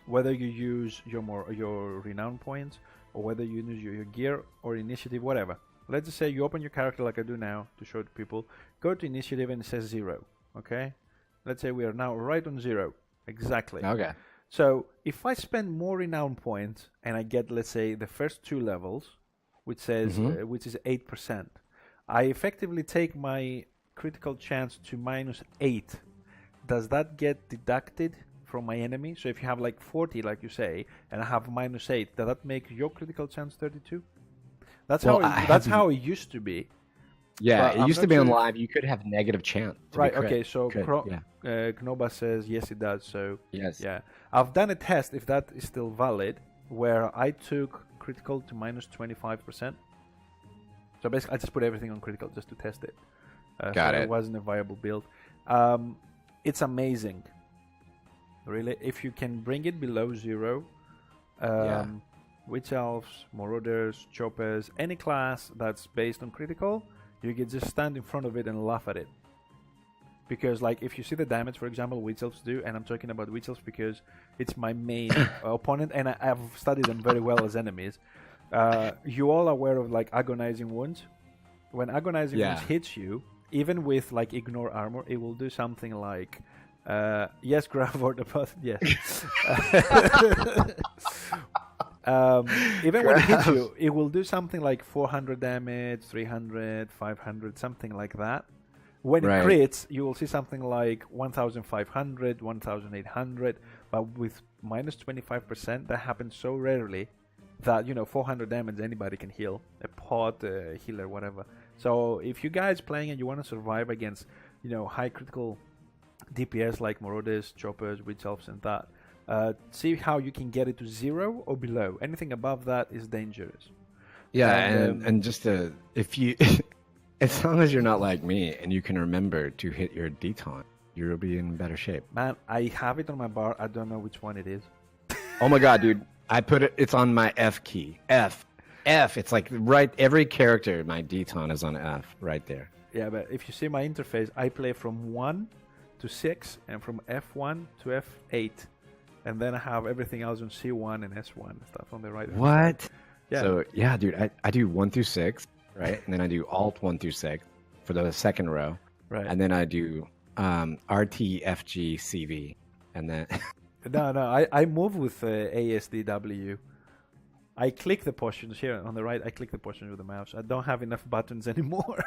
whether you use your renown points or whether you use your gear or initiative, whatever. Let's just say you open your character like I do now to show to people. Go to initiative and it says 0. Okay. Let's say we are now right on 0. Exactly. Okay. So if I spend more renown points and I get, let's say, the first 2 levels, which says which is 8%, I effectively take my critical chance to -8. Does that get deducted from my enemy? So if you have like 40, like you say, and I have -8, does that make your critical chance 32? That's how it used to be. Yeah, But it I'm used not to be on sure if- live. You could have negative chance. To Right. be crit. Okay. So Crit, yeah. Knoba says yes, it does. So Yes. yeah, I've done a test if that is still valid, where I took critical to -25%. So basically, I just put everything on critical just to test it. Got so it. It wasn't a viable build. It's amazing, really. If you can bring it below 0, Yeah. Witch Elves, Marauders, Choppers, any class that's based on critical, you can just stand in front of it and laugh at it. Because, like, if you see the damage, for example, Witch Elves do, and I'm talking about Witch Elves because it's my main opponent, and I've studied them very well as enemies. You all aware of, like, Agonizing Wounds? When Agonizing Wounds hits you, even with, like, Ignore Armor, it will do something like... yes, Gravord, yes. Even when it hits you, it will do something like 400 damage, 300, 500, something like that. When it crits, you will see something like 1,500, 1,800, but with -25%, that happens so rarely that, 400 damage anybody can heal. A pot, a healer, whatever. So if you guys playing and you want to survive against, high critical DPS like Marauders, Choppers, Witch Elves, and that, see how you can get it to 0 or below. Anything above that is dangerous. Yeah, and just if you, as long as you're not like me and you can remember to hit your detaunt, you'll be in better shape. Man, I have it on my bar. I don't know which one it is. Oh my god, dude! I put it. It's on my F key. F. It's like right. Every character, my detaunt is on F right there. Yeah, but if you see my interface, I play from 1 to 6 and from F1 to F8. And then I have everything else on C1 and S1 and stuff on the right. What? Yeah. So, yeah, dude, I do 1 through 6, right? And then I do Alt 1 through 6 for the second row. Right. And then I do RT, FG, CV. And then... No, I move with ASDW. I click the portions here on the right. I click the portions with the mouse. I don't have enough buttons anymore.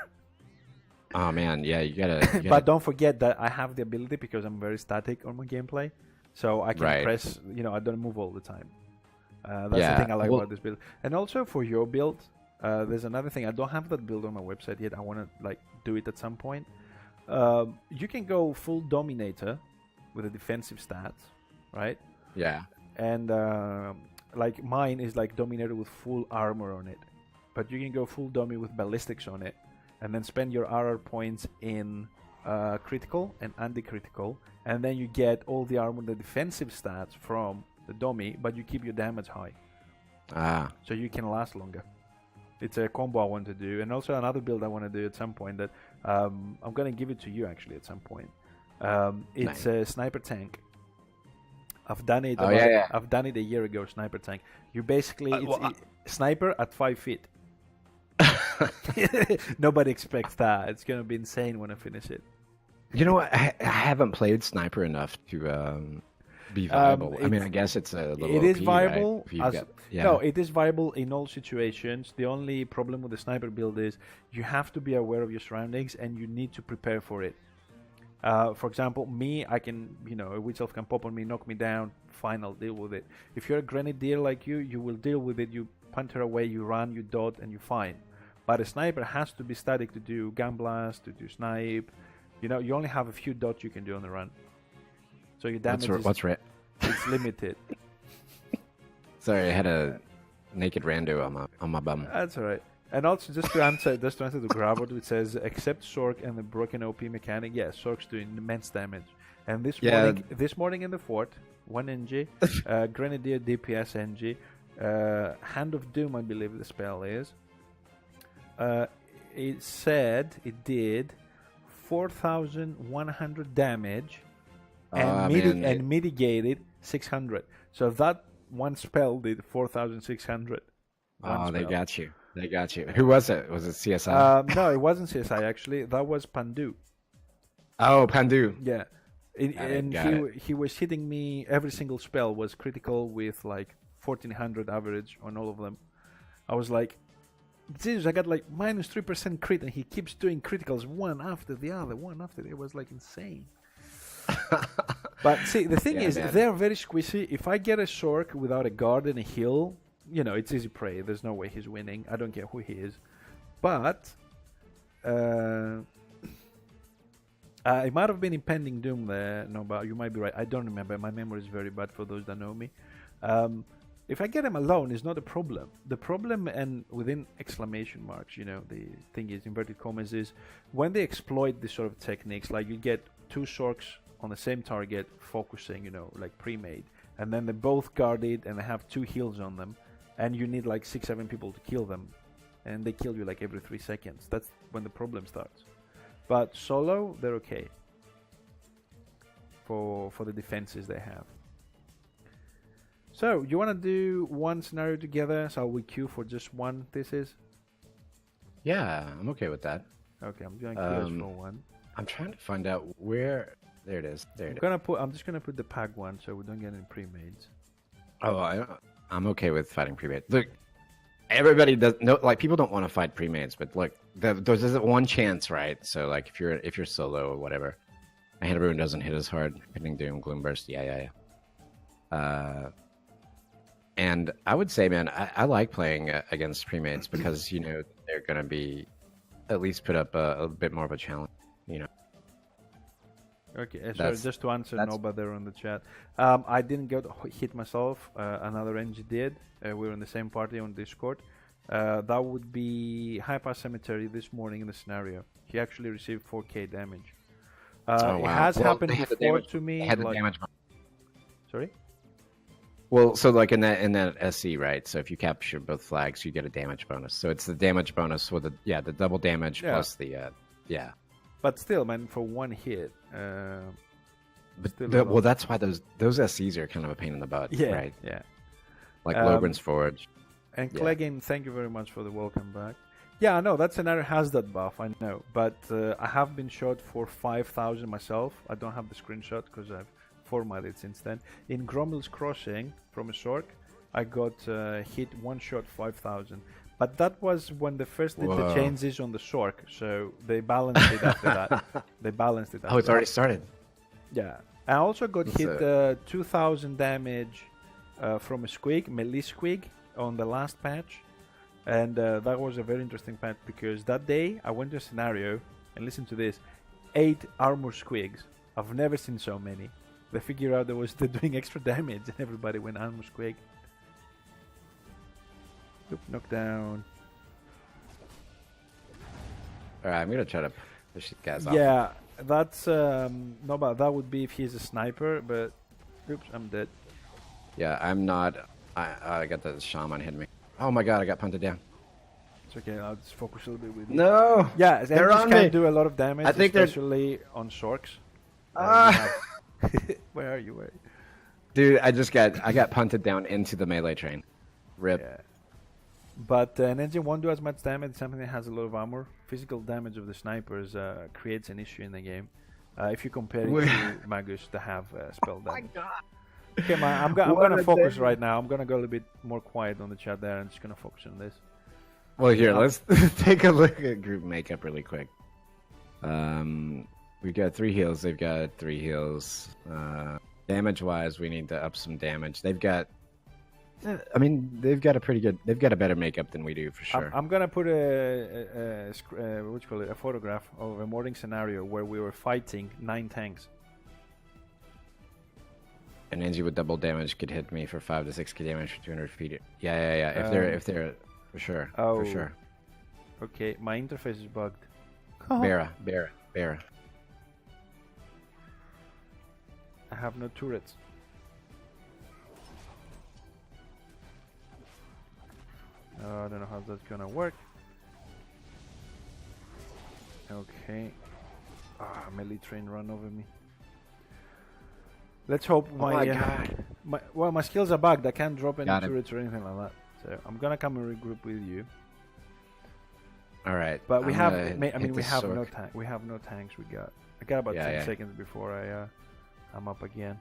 Oh, man, yeah, you gotta... But don't forget that I have the ability because I'm very static on my gameplay. So I can press, I don't move all the time. That's the thing I like about this build. And also for your build, there's another thing. I don't have that build on my website yet. I want to do it at some point. You can go full Dominator with the defensive stats, right? Yeah. And mine is Dominator with full armor on it. But you can go full Domi with ballistics on it. And then spend your RR points in... critical and anti-critical, and then you get all the armor, the defensive stats from the dummy, but you keep your damage high. So you can last longer. It's a combo I want to do, and also another build I want to do at some point that I'm going to give it to you actually at some point. It's a sniper tank. I've done it. Oh, yeah. I've done it a year ago. Sniper tank. You basically sniper at 5 feet. Nobody expects that. It's gonna be insane when I finish it. You know what? I haven't played sniper enough to be viable. I mean, I guess it's a little. It is viable. Right? No, it is viable in all situations. The only problem with the sniper build is you have to be aware of your surroundings and you need to prepare for it. For example, me, I can, a witch elf can pop on me, knock me down. Fine, I'll deal with it. If you're a grenadier like you will deal with it. You punt her away, you run, you dot, and you're fine. But a sniper has to be static to do gun blast, to do snipe. You only have a few dots you can do on the run. So your damage it's limited. Sorry, I had a naked rando on my bum. That's alright. And also, just to answer the Gravod, which says, except Sork and the broken OP mechanic, yeah, Sork's doing immense damage. And this morning in the fort, 1 NG, Grenadier DPS NG, Hand of Doom, I believe the spell is. It said it did 4,100 damage and mitigated 600. So that one spell did 4,600. Oh, they got you. Who was it? Was it CSI? No, it wasn't CSI actually. That was Pandu. Oh, Pandu. Yeah. He was hitting me. Every single spell was critical with like 1,400 average on all of them. I was like, Jesus, I got like minus 3% crit, and he keeps doing criticals one after the other. It was like insane. But see, the thing is, they're very squishy. If I get a Sork without a guard and a heal, it's easy prey. There's no way he's winning. I don't care who he is. But it might have been Impending Doom there. No, but you might be right. I don't remember. My memory is very bad for those that know me. If I get him alone, it's not a problem. The problem, and within exclamation marks, the thing is, inverted commas, is when they exploit this sort of techniques, like you get 2 Sorks on the same target focusing, like pre-made, and then they're both guarded and they have 2 heals on them, and you need like 6-7 people to kill them, and they kill you like every 3 seconds. That's when the problem starts. But solo, they're okay for the defenses they have. So, you want to do one scenario together? So we queue for just one thesis? Yeah, I'm okay with that. Okay, I'm doing queues for one. I'm trying to find out where. There it is. I'm just gonna put the pack one so we don't get any pre-mades. Oh, I'm okay with fighting pre-made. Look, everybody does. No, like people don't want to fight pre-mades, but look, there's one chance, right? So like if you're solo or whatever, and everyone doesn't hit as hard, hitting Doom, Gloomburst, yeah. And I would say, man, I like playing against pre-mades because they're gonna be at least put up a bit more of a challenge, Okay, so just to answer Noba there on the chat, I didn't get hit myself. Another NG did. We were in the same party on Discord. That would be High Pass Cemetery this morning in the scenario. He actually received 4k damage. Wow. It has happened before to me. Had the damage. Sorry? Well, so like in that SC, right? So if you capture both flags, you get a damage bonus. So it's the damage bonus with the double damage plus the But still, man, for one hit. Well, that's why those SCs are kind of a pain in the butt, right? Yeah. Like Logren's Forge. And Clegane, thank you very much for the welcome back. Yeah, I know, that scenario has that buff, I know. But I have been shot for 5,000 myself. I don't have the screenshot because I've formatted since then. In Grommel's Crossing, from a Sork, I got hit one shot 5,000. But that was when they first did the changes on the Sork, so they balanced it after that. Oh, it's already started. Yeah. I also got hit 2,000 damage from a Squig, melee Squig, on the last patch. And that was a very interesting patch because that day I went to a scenario, and listen to this, 8 armor Squigs. I've never seen so many. They figured out they're doing extra damage and everybody went armor Squig. Oop, knockdown. Alright, I'm gonna try to push these guys off. Yeah, that's no, but that would be if he's a sniper, but oops, I'm dead. Yeah, I'm not. I got the shaman hitting me. Oh my god, I got punted down. It's okay, I'll just focus a little bit with you. No! Yeah, they're on can me. do a lot of damage, especially on Sorks. Ah! Where are you? Dude, I got punted down into the melee train. Rip. Yeah. But an engine won't do as much damage. Something that has a lot of armor. Physical damage of the snipers creates an issue in the game. If you compare it to Magus that have spell damage. Oh my god. Okay, man, I'm gonna focus right now. I'm gonna go a little bit more quiet on the chat there and just gonna focus on this. Well, here, let's take a look at group makeup really quick. We've got 3 heals. They've got 3 heals. Damage-wise, we need to up some damage. They've got a pretty good. They've got a better makeup than we do for sure. I'm gonna put a photograph of a morning scenario where we were fighting 9 tanks. An Angie with double damage could hit me for 5 to 6 damage for 200 feet. Yeah. If they're for sure. Oh, for sure. Okay, my interface is bugged. Barra. I have no turrets. I don't know how that's gonna work. Okay. Melee train run over me. Let's hope my skills are bugged. I can't drop any turrets or anything like that. So I'm gonna come and regroup with you. All right. But we have no tanks. I got about 10 seconds before I'm up again.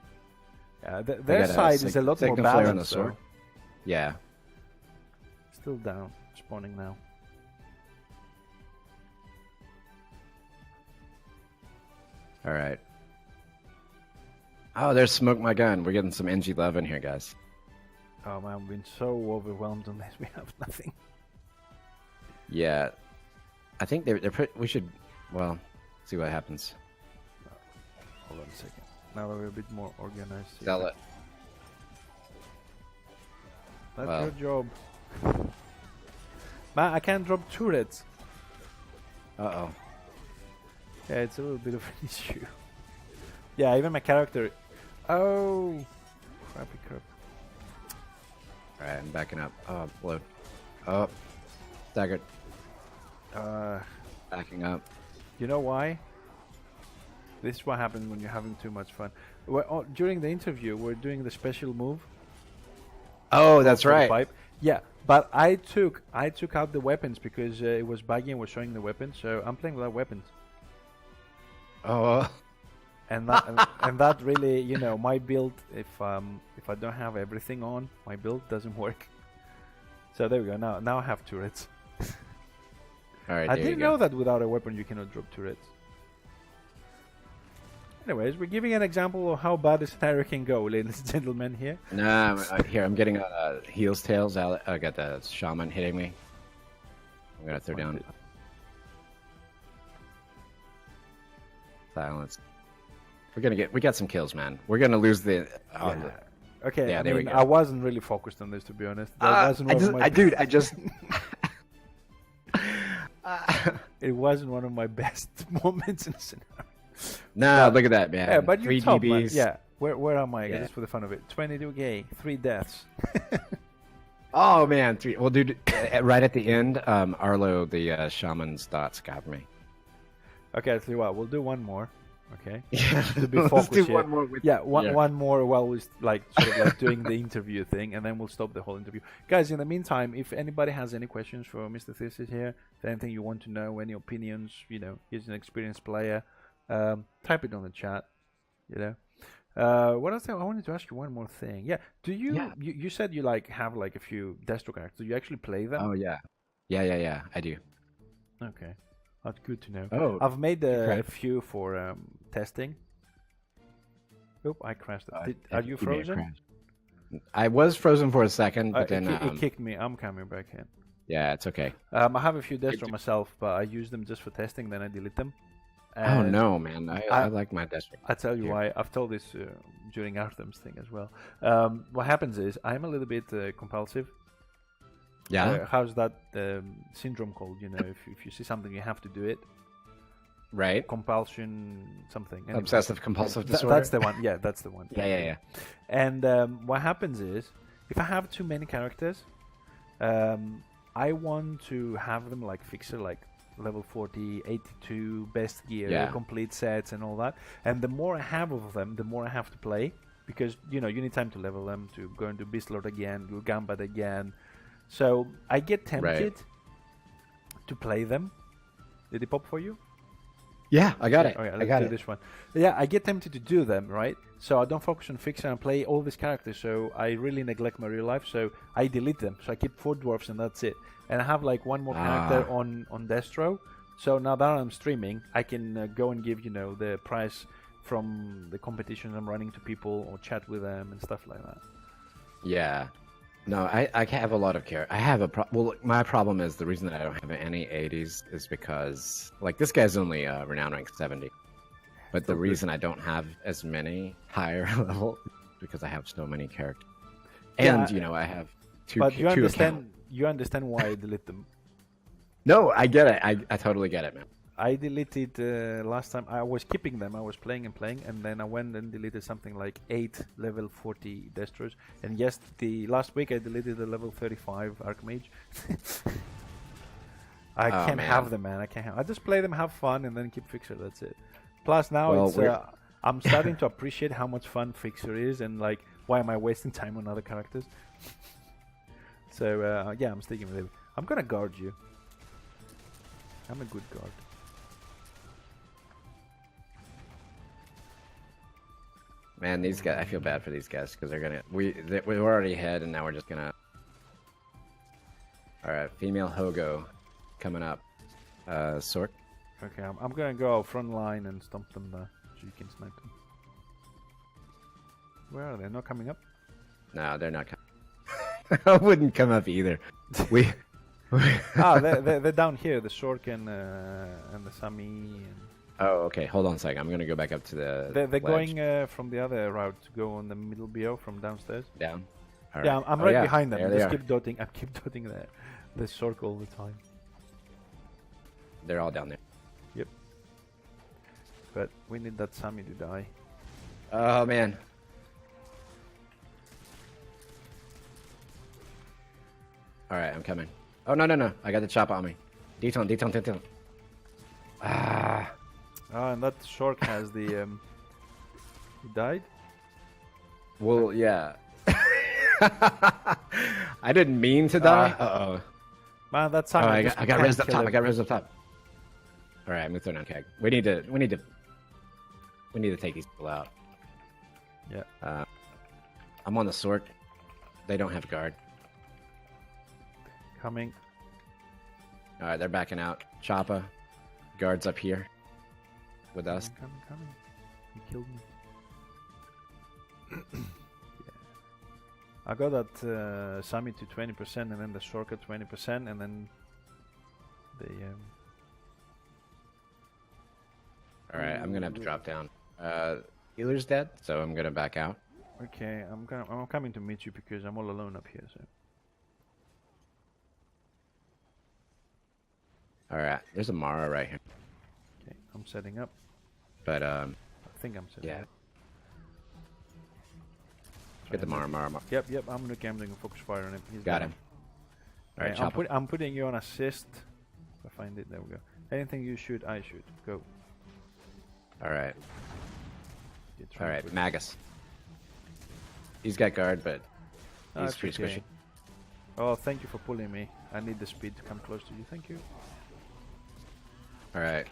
Their side is a lot more balanced. So. Yeah. Still down, spawning now. All right. Oh, there's smoke my gun. We're getting some NG love in here, guys. Oh man, I've been so overwhelmed on this. We have nothing. Yeah, I think we should. Well, see what happens. Hold on a second. Now we're a bit more organized. Sell it. That's your job. Man, I can't drop turrets. Uh-oh. Yeah, it's a little bit of an issue. Yeah, even my character... Oh! Crappy crap. Alright, I'm backing up. Oh, blood. Oh. Staggered. Backing up. You know why? This is what happens when you're having too much fun. During the interview, we're doing the special move. Oh, that's right. Pipe. Yeah, but I took out the weapons because it was buggy and was showing the weapons, so I'm playing without weapons. Oh. And that really, you know, my build, if I don't have everything on, my build doesn't work. So there we go. Now I have turrets. All right. I didn't know that without a weapon you cannot drop turrets. Anyways, we're giving an example of how bad a scenario can go, ladies and gentlemen. Here. Nah, here I'm getting heels tails. I got the shaman hitting me. I'm gonna throw down. Silence. We got some kills, man. We're gonna lose the. Okay. Yeah, I there we mean, go. I wasn't really focused on this, to be honest. It wasn't one of my best moments in the scenario. Nah, look at that, man. Yeah, but you 3 top, man. DBs. Yeah. Where am I? Just for the fun of it. 22k, 3 deaths. Oh man, 3. Well, dude, right at the end, Arlo, the shaman's dots got me. Okay, I'll tell you what. We'll do one more. Okay. Yeah. To be focused Let's do here. one more. One more while we're like sort of like doing the interview thing, and then we'll stop the whole interview. Guys, in the meantime, if anybody has any questions for Mr.Thesis here, anything you want to know, any opinions, you know, he's an experienced player, type it on the chat. You know. What else? I wanted to ask you one more thing. Yeah. Do you? Yeah. You said you like have like a few Destro characters. Do you actually play them? Oh yeah. Yeah. I do. Okay. That's good to know. Oh, I've made a few for testing. Oop, I crashed. Are you frozen? I was frozen for a second, but then it kicked me. I'm coming back in. Yeah, it's okay. I have a few Destro myself, but I use them just for testing. Then I delete them. Oh no, man! I like my Destro. I tell you why. I've told this during Artem's thing as well. What happens is I'm a little bit compulsive. Yeah. How's that syndrome called? You know, if you see something, you have to do it. Right. Compulsion, something. Anyway. Obsessive compulsive disorder. That's the one. Yeah, that's the one. Yeah. And what happens is, if I have too many characters, I want to have them like fixer, like level 40, 82, best gear, complete sets, and all that. And the more I have of them, the more I have to play. because you need time to level them, to go into Beast Lord again, do Gambit again. So I get tempted to play them. Did it pop for you? Yeah, I got it. Okay, I let's got do it. this one. Yeah, I get tempted to do them, right? So I don't focus on fixing and play all these characters. So I really neglect my real life. So I delete them. So I keep 4 dwarfs and that's it. And I have like one more character on Destro. So now that I'm streaming, I can go and give the prize from the competitions I'm running to people or chat with them and stuff like that. Yeah. No, I have a lot of care. I have well, my problem is the reason that I don't have any 80s is because, like, this guy's only renown rank 70. But the reason I don't have as many higher level is because I have so many characters. And, I have two accounts. You understand why I delete them. No, I get it. I totally get it, man. I deleted last time. I was keeping them. I was playing, and then I went and deleted something like 8 level 40 Destros. And yes, the last week I deleted the level 35 Archmage. I can't have them, man. I just play them, have fun, and then keep Fixer. That's it. Plus now I'm starting to appreciate how much fun Fixer is, and like, why am I wasting time on other characters? So yeah, I'm sticking with it. I'm gonna guard you. I'm a good guard. Man, these guys, I feel bad for these guys because we're already ahead and now we're just gonna. All right, female Hogo coming up. Sork. Okay, I'm gonna go front line and stomp them there so you can snipe them. Where are they? Not coming up? No, they're not coming. I wouldn't come up either. They're down here. The Sork and the Sami. And... Oh, okay. Hold on a second. I'm gonna go back up to the. They're going from the other route to go on the middle BO from downstairs. Down. All right. Yeah, I'm right behind them. Just keep dotting. I keep dotting the Sork all the time. They're all down there. Yep. But we need that Sami to die. Oh man. All right, I'm coming. Oh no! I got the chop on me. Deton. Ah. Oh, and that Sork has the. He died? Well, yeah. I didn't mean to die. Uh-oh. Man, that's something. I got res up top. I got res up top. All right, I'm gonna throw down keg. We need to take these people out. Yeah. I'm on the Sork. They don't have guard. Coming. All right, they're backing out. Choppa, guards up here with us. Coming. You killed me. Yeah. I got that Sami to 20% and then the Sork at 20% and then the... All right, I'm gonna have to drop down. Healer's dead, so I'm gonna back out. Okay, I'm coming to meet you because I'm all alone up here. So. All right, there's a Mara right here. Okay, I'm setting up. But I think I'm setting up. Get the Mara. Yep. I'm doing a focus fire on him. He's got down. him. All right, I'm putting you on assist. If I find it, there we go. Anything you shoot, I shoot. Go. All right. Magus. He's got guard, but he's pretty squishy. Oh, thank you for pulling me. I need the speed to come close to you. Thank you. All right.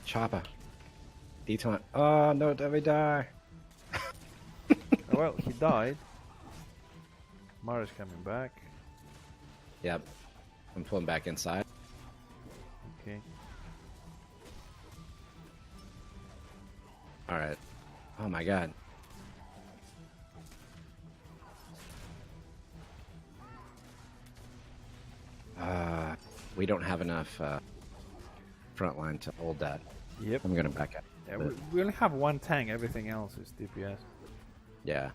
Choppa. Deton. Oh, no, did we die? Well, he died. Mara's coming back. Yep. I'm pulling back inside. Okay. All right. Oh my god. We don't have enough front line to hold that. Yep. I'm gonna back up. Yeah, we only have one tank. Everything else is DPS. Yeah.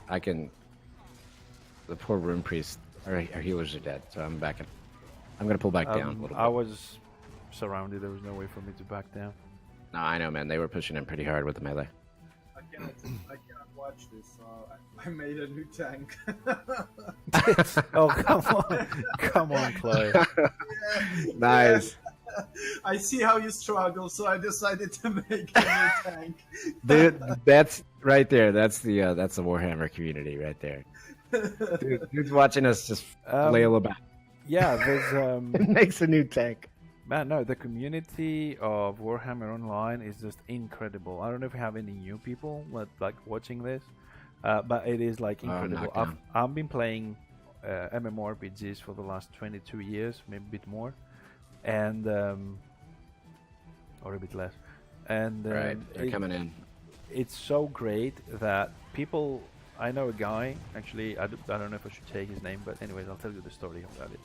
I can... The poor Rune Priest... Our healers are dead, so I'm backing. I'm gonna pull back down a little bit. I was surrounded. There was no way for me to back down. No, I know, man. They were pushing in pretty hard with the melee. I cannot watch this, so I made a new tank. Oh, come on. Come on, Chloe. Nice. I see how you struggle, so I decided to make a new tank. Dude, that's right there. That's the Warhammer community right there. Dude's watching us just flail about. Yeah, there's It makes a new tank. man, no, the community of Warhammer Online is just incredible. I don't know if we have any new people like watching this, but it is like incredible. I've been playing MMORPGs for the last 22 years, maybe a bit more, and or a bit less. And Right, they're coming in. It's so great that people. I know a guy. Actually, I don't know if I should take his name, but anyways, I'll tell you the story about it.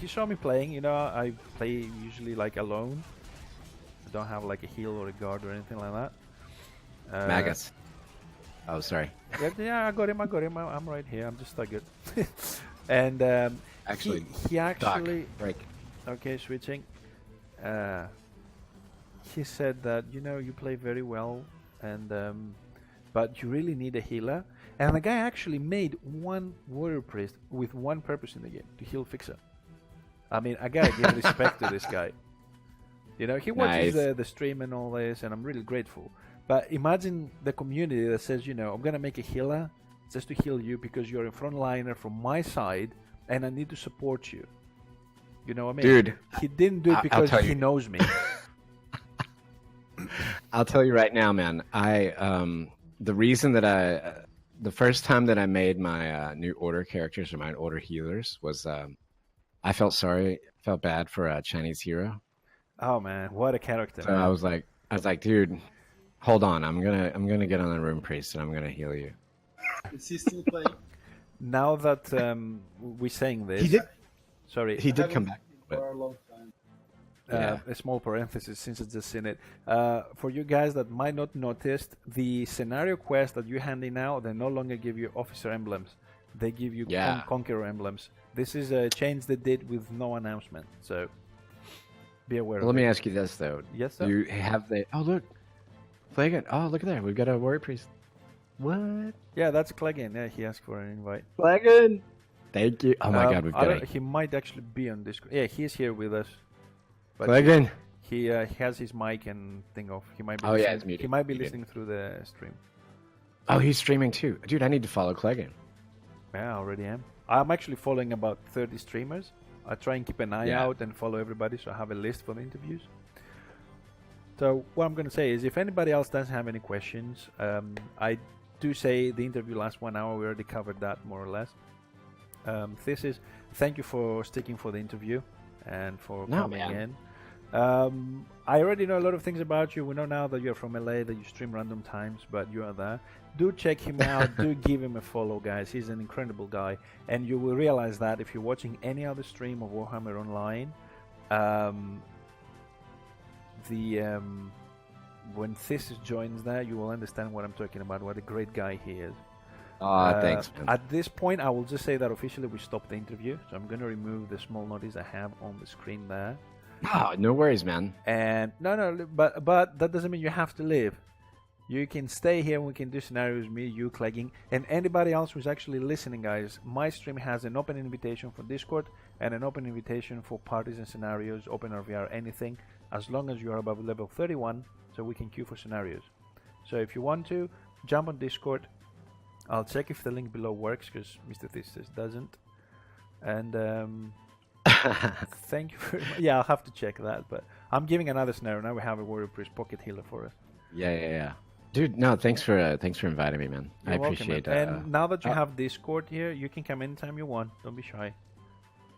He saw me playing. You know, I play usually like alone. I don't have like a heal or a guard or anything like that. Magus. Oh, sorry. Yeah, I got him. I'm right here. I'm just good. And Actually, he actually break. okay, switching. He said that you play very well, and but you really need a healer. And the guy actually made one warrior priest with one purpose in the game, to heal fixer. I mean, I gotta give respect to this guy. He watches Nice. the stream and all this, and I'm really grateful. But imagine the community that says, I'm gonna make a healer just to heal you because you're a frontliner from my side, and I need to support you. You know what I mean? Dude, he didn't do it I'll because tell he you. knows me. I'll tell you right now, man. The reason that the first time that I made my new order characters or my order healers was I felt bad for a Chinese hero. Oh man, what a character! So Man. I was like, dude, hold on, I'm gonna get on the rune priest and I'm gonna heal you. Is he still playing? Now that we're saying this, He did. Sorry, He did come haven't back. seen him for a long time. Yeah. A small parenthesis since I've just seen it. For you guys that might not noticed, the scenario quests that you're handing out, they no longer give you officer emblems. They give you Yeah. conqueror emblems. This is a change they did with no announcement, so be aware Well, of let it. me ask you this though. Yes, sir? You have the look, Flagon. Oh, look at there. We've got a warrior priest. What? Yeah, that's Clegane. Yeah, he asked for an invite. Flagon. Thank you. Oh my God, we've got He might actually be on Discord. Yeah, he's here with us. But Flagon. he has his mic and thing off. He might be. Oh, yeah, listening- it's muted. He might be Muted. listening through the stream. Oh, he's streaming too, dude. I need to follow Clegane. Yeah, I already am. I'm actually following about 30 streamers. I try and keep an eye Yeah. out and follow everybody, so I have a list for the interviews. So what I'm going to say is, if anybody else doesn't have any questions, I do say the interview lasts 1 hour. We already covered that more or less. Thesis, thank you for sticking for the interview and for No, coming man. in. I already know a lot of things about you. We know now that you're from LA, that you stream random times, but you are there. Do check him out. Do give him a follow, guys. He's an incredible guy, and you will realize that if you're watching any other stream of Warhammer Online, when Thesis joins there, you will understand what I'm talking about. What a great guy he is. Thanks, man. At this point, I will just say that officially we stopped the interview, so I'm going to remove the small notice I have on the screen there. Oh, no worries, man. And no, but that doesn't mean you have to leave. You can stay here. We can do scenarios, me, you, Clegging, and anybody else who's actually listening, guys. My stream has an open invitation for Discord and an open invitation for parties and scenarios, open RVR, anything, as long as you are above level 31, so we can queue for scenarios. So if you want to, jump on Discord. I'll check if the link below works, because Mr.Thesis doesn't. And thank you very much. Yeah, I'll have to check that, but I'm giving another scenario. Now we have a Warrior Priest pocket healer for us. Yeah. Dude, no, thanks for inviting me, man. You're I welcome, appreciate man. it. And now that you have Discord here, you can come anytime you want. Don't be shy.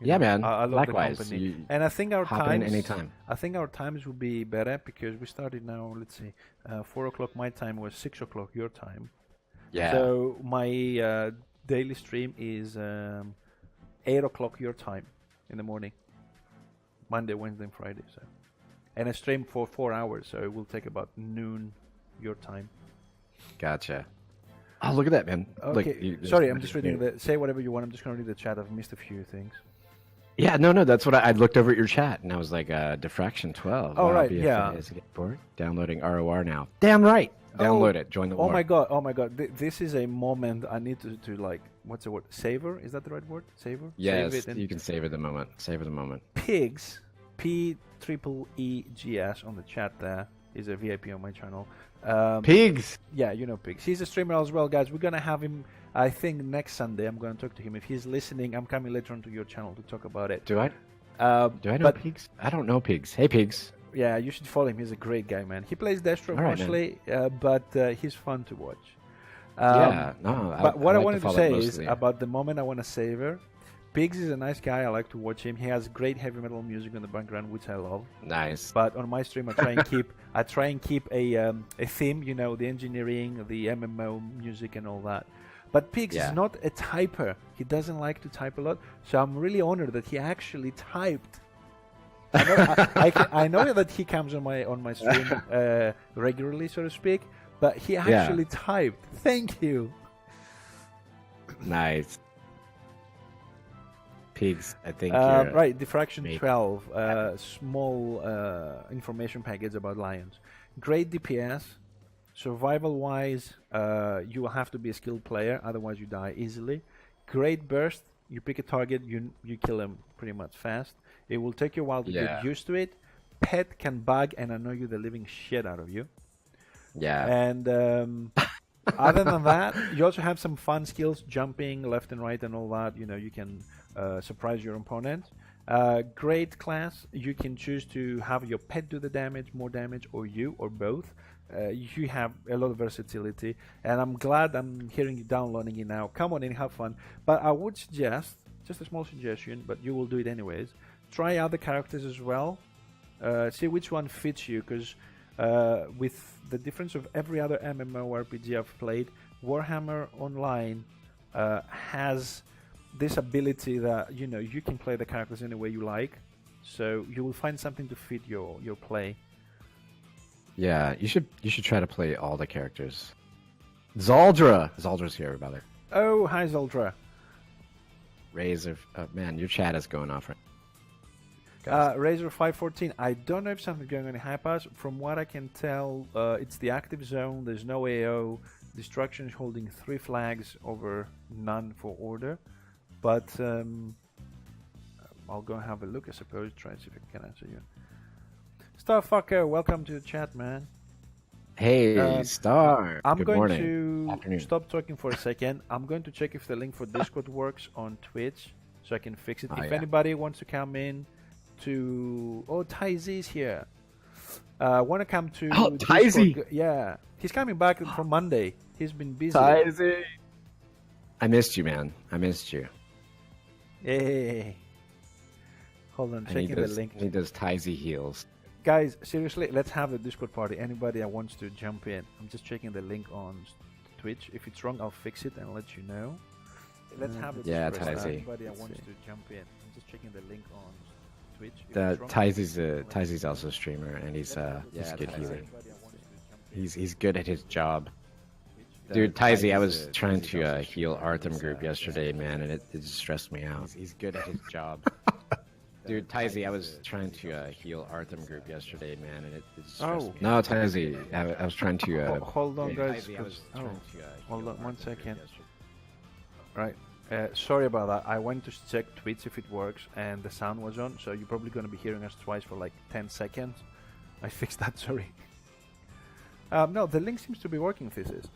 Yeah, man. I love Likewise. the company. You And I think our hop in times anytime. I think our times will be better because we started now. Let's see, 4 o'clock my time was 6 o'clock your time. Yeah. So my daily stream is 8 o'clock your time in the morning. Monday, Wednesday, and Friday. So, and I stream for 4 hours, so it will take about noon your time. Gotcha. Oh, look at that, man. Okay. Look, Sorry, I'm just reading the. Say whatever you want. I'm just going to read the chat. I've missed a few things. Yeah, no, that's what I looked over at your chat and I was like, Diffraction 12. Oh, Wow, right, BFA yeah. is getting bored. Downloading ROR now. Damn right. Download it. Join the war. Oh my god. This is a moment I need to like. What's the word? Savor? Is that the right word? Savor? Yes, Save it and you can savor the moment. Savor the moment. pigs PEEGS on the chat there. He's a VIP on my channel. Pigs. Yeah, you know Pigs. He's a streamer as well, guys. We're gonna have him. I think next Sunday. I'm gonna talk to him if he's listening. I'm coming later on to your channel to talk about it. Do I know but, Pigs? I don't know Pigs. Hey, Pigs. Yeah, you should follow him. He's a great guy, man. He plays Destro All right, mostly, but he's fun to watch. But what I like wanted to follow say most is of the- about the moment I want to savor. Pigs is a nice guy. I like to watch him. He has great heavy metal music in the background, which I love. Nice. But on my stream, I try and keep a theme. You know, the engineering, the MMO music, and all that. But Pigs is not a typer. He doesn't like to type a lot. So I'm really honored that he actually typed. I know that he comes on my stream regularly, so to speak. But he actually typed. Thank you. Nice. Pigs, I think. Right, Diffraction maybe. 12, small information package about lions. Great DPS. Survival-wise, you will have to be a skilled player, otherwise you die easily. Great burst. You pick a target, you kill him pretty much fast. It will take you a while to get used to it. Pet can bug and annoy you the living shit out of you. Yeah. And other than that, you also have some fun skills, jumping left and right and all that. You know, you can surprise your opponent. Great class. You can choose to have your pet do the damage, more damage, or you, or both. You have a lot of versatility, and I'm glad I'm hearing you downloading it now. Come on in, have fun. But I would suggest, just a small suggestion, but you will do it anyways, try other characters as well. See which one fits you, because with the difference of every other MMORPG I've played, Warhammer Online has this ability that, you know, you can play the characters any way you like, so you will find something to fit your play. Yeah, you should try to play all the characters. Zaldra's here, brother. Oh, hi Zoldra. Razor, man, your chat is going off right. Razor 514. I don't know if something's going on in High Pass. From what I can tell, it's the active zone. There's no AO. Destruction is holding 3 flags over none for order. But I'll go and have a look, I suppose. Try and see if I can answer you. Starfucker, welcome to the chat, man. Hey, Star. I'm Good going morning. to Afternoon. stop talking for a second. I'm going to check if the link for Discord works on Twitch, so I can fix it. If anybody wants to come in to... Oh, Tyzzy's here. Want to come to... Oh, Tyzzy! Yeah. He's coming back from Monday. He's been busy. Tyzzy! I missed you, man. I missed you. Hey. Hold on, checking the link. I need those Tyzzy heels. Guys, seriously, let's have a Discord party. Anybody that wants to jump in. I'm just checking the link on Twitch. If it's wrong, I'll fix it and let you know. Let's have a Discord party. Tyzzy. Anybody that wants to jump in. I'm just checking the link on Twitch. Tyzzy's also a streamer, and he's good healer. He's good at his job. Dude, Tyzzy, I was trying to heal Artham group yesterday, man, and it just stressed me out. He's good at his job. Dude, Tyzzy, I was trying to heal Artham group yesterday, man, and it just stressed me out. No, Tyzzy, I was trying to... hold on, guys. Hold on 1 second. Right. Sorry about that. I went to check Twitch if it works, and the sound was on, so you're probably going to be hearing us twice for like 10 seconds. I fixed that, sorry. No, the link seems to be working, Thesis.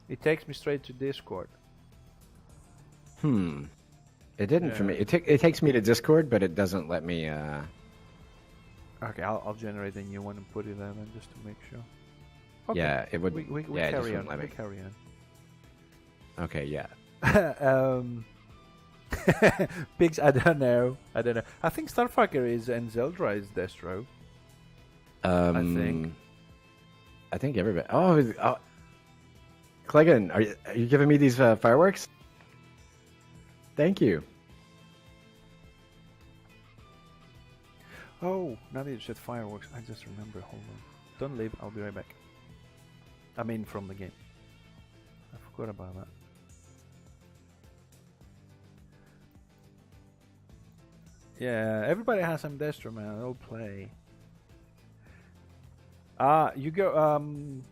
It takes me straight to Discord. It didn't for me. It takes me to Discord, but it doesn't let me... Okay, I'll generate a new one and put it there then, just to make sure. Okay. Yeah, it would... We yeah, carry on. let me. We carry on. Okay, yeah. Pigs, I don't know. I think Starfucker is and Zeldra is Destro. I think everybody... Oh, Cleggan, are you giving me these fireworks? Thank you. Oh, now that you said fireworks, I just remember. Hold on. Don't leave. I'll be right back. I mean, from the game. I forgot about that. Yeah, everybody has some Destro, man. They'll play. You go,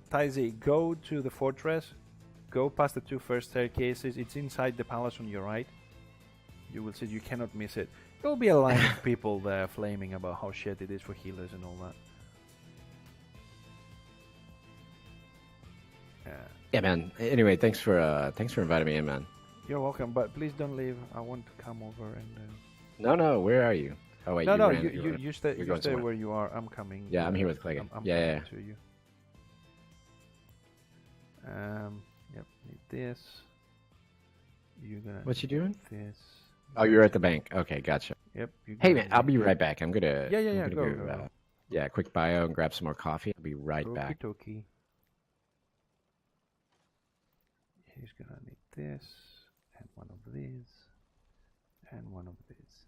Tyzzy, go to the fortress. Go past the 2 first staircases. It's inside the palace on your right. You will see. You cannot miss it. There'll be a line of people there flaming about how shit it is for healers and all that. Yeah, man. Anyway, thanks for inviting me in, man. You're welcome, but please don't leave. I want to come over and. No. Where are you? Oh wait, No, you stay. you're You going stay somewhere. where you are. I'm coming. Yeah, I'm here with Clegg. I'm Yeah. coming to you. Yep. Need this. You're gonna. What you doing? This. Oh, you're at the bank. Okay, gotcha. Yep. Hey, man, I'll be right back. I'm gonna. Yeah. I'm gonna Go. yeah, quick bio and grab some more coffee. I'll be right back. Okie. He's gonna need this, and one of these, and one of these.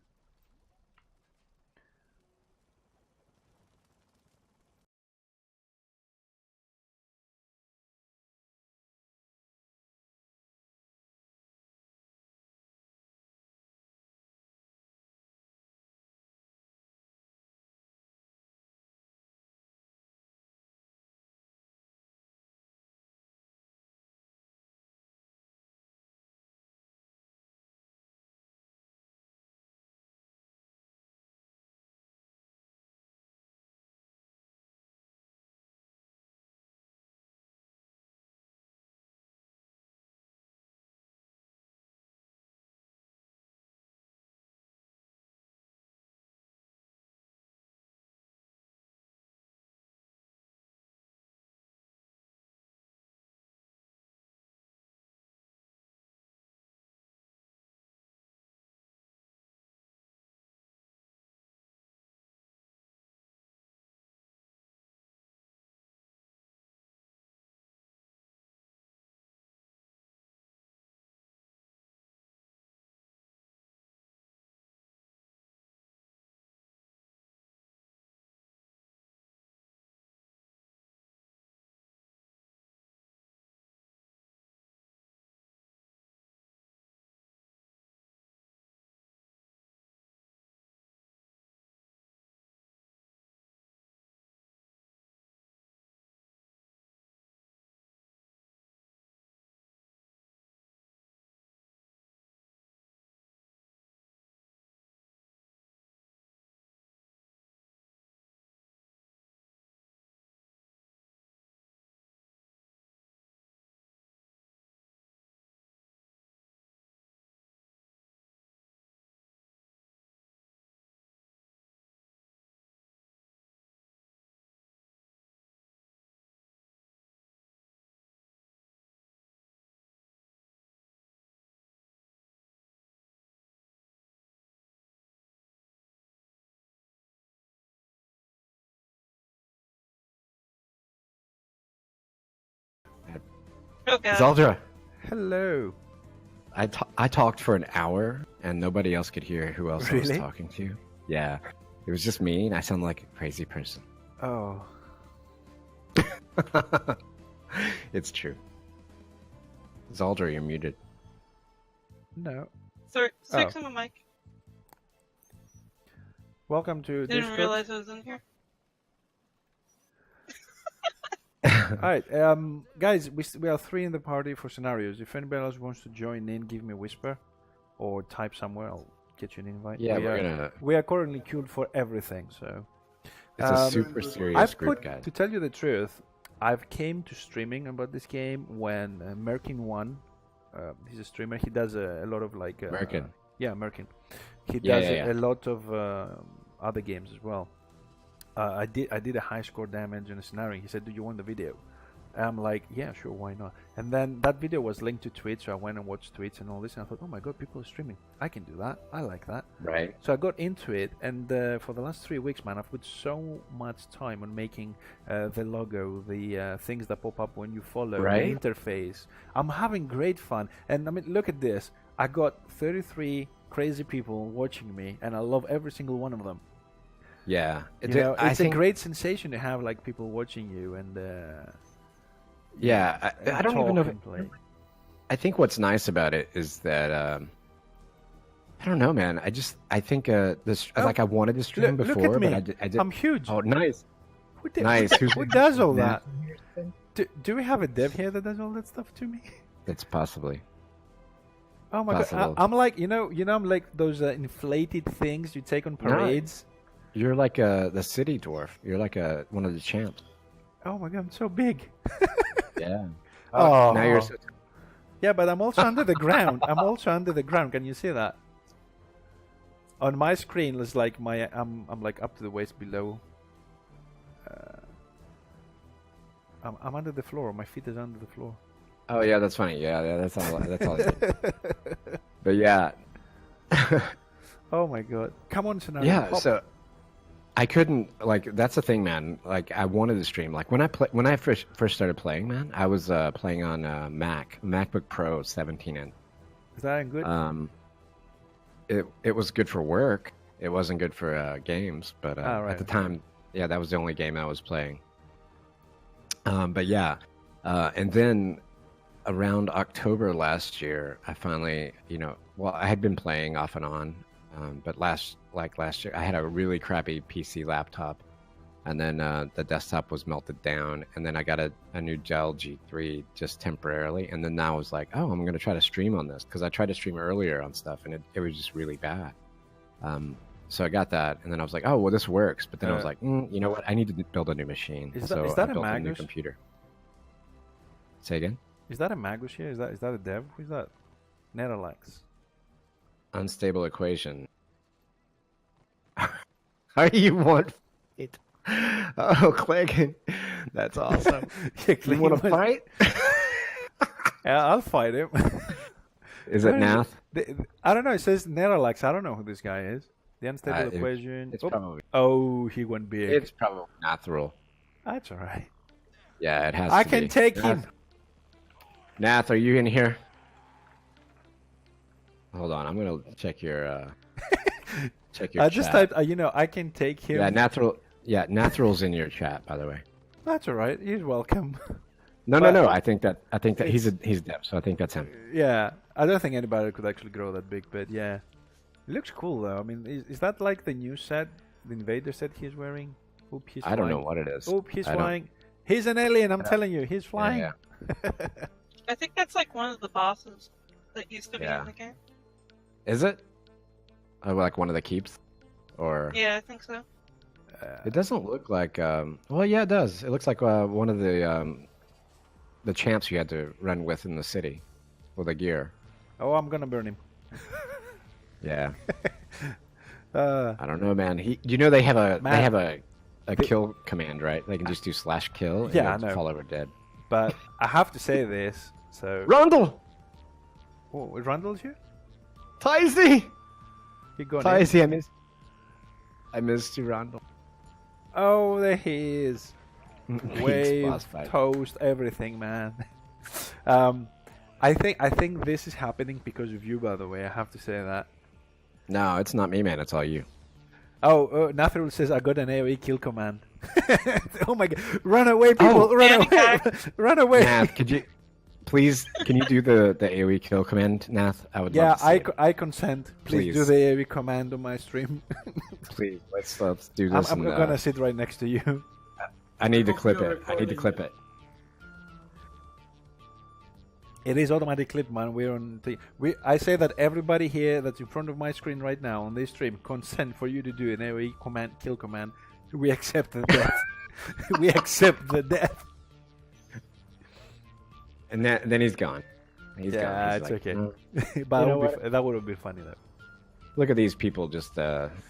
Okay. Zaldra, Hello. I talked for an hour and nobody else could hear who else I was Really? talking to. Yeah, it was just me, and I sound like a crazy person. Oh. It's true. Zaldra, you're muted. No. Sorry, Oh. to my mic. Welcome to Didn't Discord. realize I was in here. All right, guys, we are 3 in the party for scenarios. If anybody else wants to join in, give me a whisper or type somewhere. I'll get you an invite. Yeah, we're gonna. We are currently queued for everything, so. It's a super serious group, guys. To tell you the truth, I've came to streaming about this game when Merkin1, he's a streamer. He does a lot of like. Merkin. Yeah, Merkin. He Yeah, does yeah. a lot of other games as well. I did a high score damage in a scenario. He said, "Do you want the video?" And I'm like, "Yeah, sure, why not?" And then that video was linked to Twitch, so I went and watched Twitch and all this, and I thought, "Oh my god, people are streaming. I can do that. I like that." Right. So I got into it, and for the last 3 weeks, man, I've put so much time on making the logo, the things that pop up when you follow, Right. the interface. I'm having great fun, and I mean, look at this. I got 33 crazy people watching me, and I love every single one of them. Yeah. It's a great sensation to have like people watching you and. Yeah, I don't even know. Play. I think what's nice about it is that I don't know, man. I think this like I wanted to stream look before, at me. but I did. I'm huge. Oh, nice. Nice. Who's- Who does all that? Do we have a dev here that does all that stuff to me? It's possibly. Oh my possible. god! I'm like, I'm like those inflated things you take on parades. You're like the city dwarf. You're like one of the champs. Oh my god, I'm so big. Yeah. Oh. Now you're so. Yeah, but I'm also under the ground. I'm also under the ground. Can you see that? On my screen, it's like I'm like up to the waist below. I'm under the floor. My feet is under the floor. Oh yeah, that's funny. Yeah, that's all. That's all. But yeah. Oh my god! Come on, Sonata. Yeah. Pop. So I couldn't like. That's the thing, man. Like I wanted to stream. Like when I first started playing, man, I was playing on MacBook Pro 17 inch. Is that good? It was good for work. It wasn't good for games. But right, at the time, yeah, that was the only game I was playing. But yeah, and then around October last year, I finally, well, I had been playing off and on, but last year, I had a really crappy PC laptop, and then the desktop was melted down, and then I got a new Dell G3 just temporarily, and then now I was like, oh, I'm gonna try to stream on this because I tried to stream earlier on stuff, and it was just really bad. So I got that, and then I was like, oh, well, this works. But then I was like, you know what? I need to build a new machine. Is so that I a built Magus? new computer. Say again? Is that a Magus here? Is that a dev? Who's that? Netherlax. Unstable equation. How do you want it? Oh, Clegg. That's awesome. You want to fight? Yeah, I'll fight him. Is it Nath? I don't know. It says Netherlax. I don't know who this guy is. The unstable equation. It's probably. Oh, he went big. It's probably Nathril. That's all right. Yeah, it has. I to can be. take Nath, him. Nath, are you in here? Hold on, I'm gonna check your check your. I just typed. I can take him. Yeah, Nathril. Yeah, Nathril's in your chat, by the way. That's all right. He's welcome. No. I think that he's dev, so I think that's him. Yeah, I don't think anybody could actually grow that big, but yeah, it looks cool though. I mean, is that like the new set, the Invader set he's wearing? Oop, he's flying. I don't know what it is. Oop, he's flying. He's an alien. I'm telling you, he's flying. Yeah. I think that's like one of the bosses that used to be in the game. Is it? Oh, like one of the keeps, or? Yeah, I think so. It doesn't look like. Well, yeah, it does. It looks like one of the champs you had to run with in the city, with the gear. Oh, I'm gonna burn him. Yeah. I don't know, man. They have a kill command, right? They can just do /kill and yeah, I know. fall over dead. But I have to say this. So. Rundle. Oh, Rundle's here. Tizy. He gone Tizy, I missed you, Rundle. Oh, there he is. Wave, fight. toast, everything, man. I think this is happening because of you, by the way. I have to say that. No, it's not me, man. It's all you. Oh, Nathril says I got an AoE kill command. Oh my god! Run away, people! Run away! Run away! Nath, can you do the AoE kill command, Nath? I would. Yeah, love to see I consent. Please do the AoE command on my stream. Please, let's do this. I'm gonna sit right next to you. I need to clip it. I need to clip it. It is automatic clip, man. We're on. I say that everybody here that's in front of my screen right now on this stream consent for you to do an AoE command, kill command. We accept the death. We accept the death. And then he's gone. He's gone. It's like, okay. But that would have been funny though. Look at these people just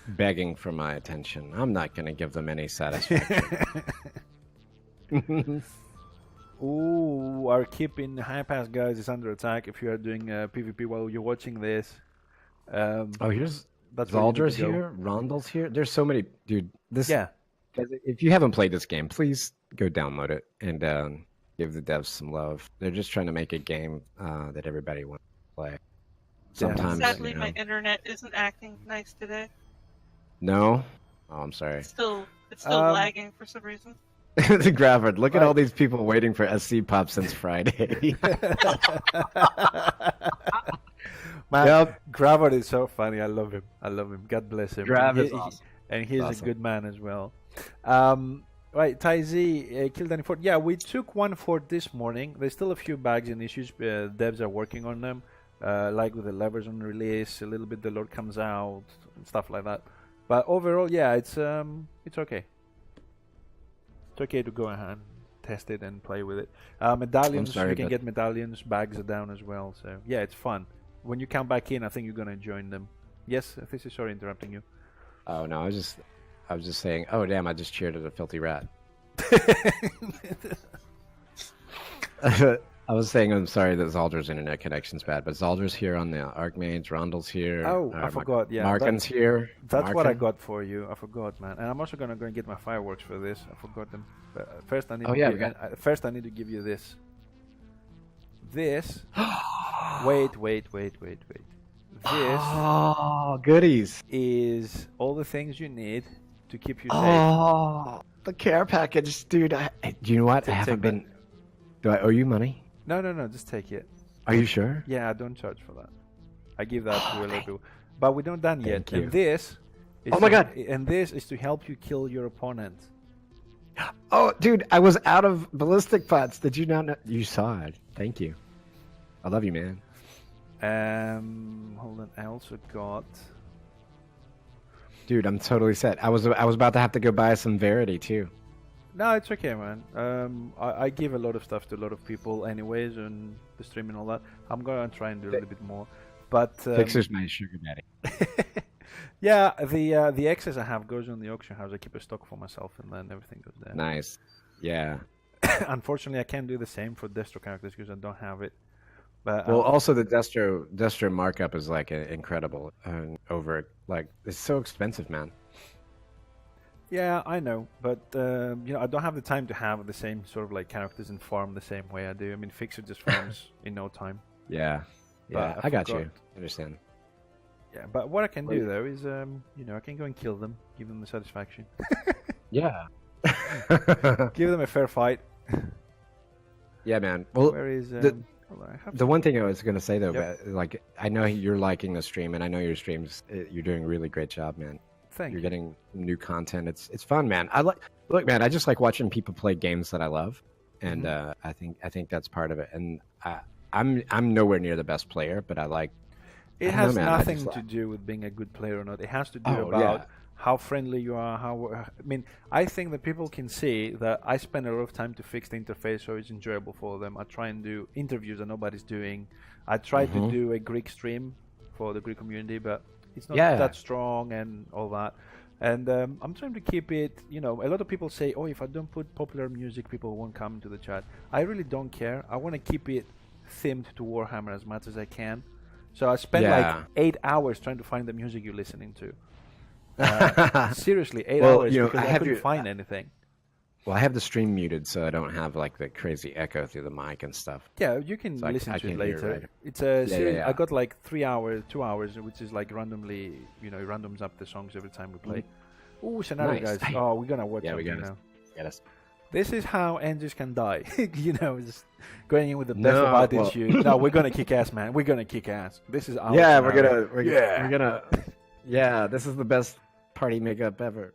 begging for my attention. I'm not going to give them any satisfaction. Ooh, our keep in high pass, guys, is under attack. If you are doing PvP while you're watching this, here's that's Zaldra's here, Rondell's here. There's so many, dude. Yeah. If you haven't played this game, please go download it and give the devs some love. They're just trying to make a game that everybody wants to play. Sometimes, sadly, my internet isn't acting nice today. No? Oh, I'm sorry. It's still lagging for some reason. The Gravard, look at all these people waiting for SC Pop since Friday. Man, Gravard is so funny. I love him. God bless him. Grav is awesome. And he's a good man as well. Right, Tyz killed any fort. Yeah, we took one fort this morning. There's still a few bugs and issues. Devs are working on them. like with the levers on release, a little bit the Lord comes out, and stuff like that. But overall, yeah, it's okay. It's okay to go ahead, test it, and play with it. Medallions, you can get medallions, bags are down as well. So yeah, it's fun. When you come back in, I think you're gonna join them. Yes, this is sorry interrupting you. Oh no, I was just saying. Oh damn, I just cheered at a filthy rat. I was saying I'm sorry that Zalder's internet connection's bad, but Zalder's here on the Archmage, Rondell's here. Oh, I forgot. Yeah, Markin's here. That's what I got for you. I forgot, man. And I'm also gonna go and get my fireworks for this. I forgot them. But first, I need. First, I need to give you this. This. wait. This. Oh, goodies. Is all the things you need to keep you safe. Oh, the care package, dude. Do you know what? I haven't been. Do I owe you money? No. Just take it. Are you sure? Yeah, I don't charge for that. I give that to a little. But we're not done yet. Thank you. And this. Is my God. And this is to help you kill your opponent. Oh, dude, I was out of ballistic pots. Did you not know? You saw it. Thank you. I love you, man. Hold on. I also got. Dude, I'm totally set. I was about to have to go buy some Verity too. No, it's okay, man. I give a lot of stuff to a lot of people, anyways, on the stream and all that. I'm gonna try and do a little bit more, but Fixer's my sugar daddy. yeah, the excess I have goes on the auction house. I keep a stock for myself, and then everything goes there. Nice. Yeah. Unfortunately, I can't do the same for Destro characters because I don't have it. But well, also the Destro markup is like incredible and it's so expensive, man. Yeah, I know, but I don't have the time to have the same sort of like characters and farm the same way I do. I mean, Fixer just farms in no time. Yeah, But I got you. I understand. Yeah, but what I can do though is, I can go and kill them, give them the satisfaction. Yeah. Give them a fair fight. Yeah, man. Well, where is the one thing I was going to say though, like I know you're liking the stream, and I know your streams. You're doing a really great job, man. Thank you. You're getting new content. It's fun, man. Look, man. I just like watching people play games that I love, and I think that's part of it. And I'm nowhere near the best player, but I like. It has nothing to do with being a good player or not. It has to do about how friendly you are. I think that people can see that I spend a lot of time to fix the interface so it's enjoyable for them. I try and do interviews that nobody's doing. I try to do a Greek stream for the Greek community, but it's not that strong and all that. And I'm trying to keep it, a lot of people say, oh, if I don't put popular music, people won't come to the chat. I really don't care. I want to keep it themed to Warhammer as much as I can. So I spend like 8 hours trying to find the music you're listening to. Seriously, 8 hours because I couldn't find anything. Well, I have the stream muted, so I don't have like the crazy echo through the mic and stuff. Yeah, you can listen to it later. It's a series. I got like 2 hours, which is like randomly, it randoms up the songs every time we play. Ooh, scenario guys! Oh, we're gonna watch something now. This is how engines can die. Just going in with the best of attitude. No, we're gonna kick ass, man. We're gonna kick ass. This is our. We're gonna. Yeah, this is the best party makeup ever.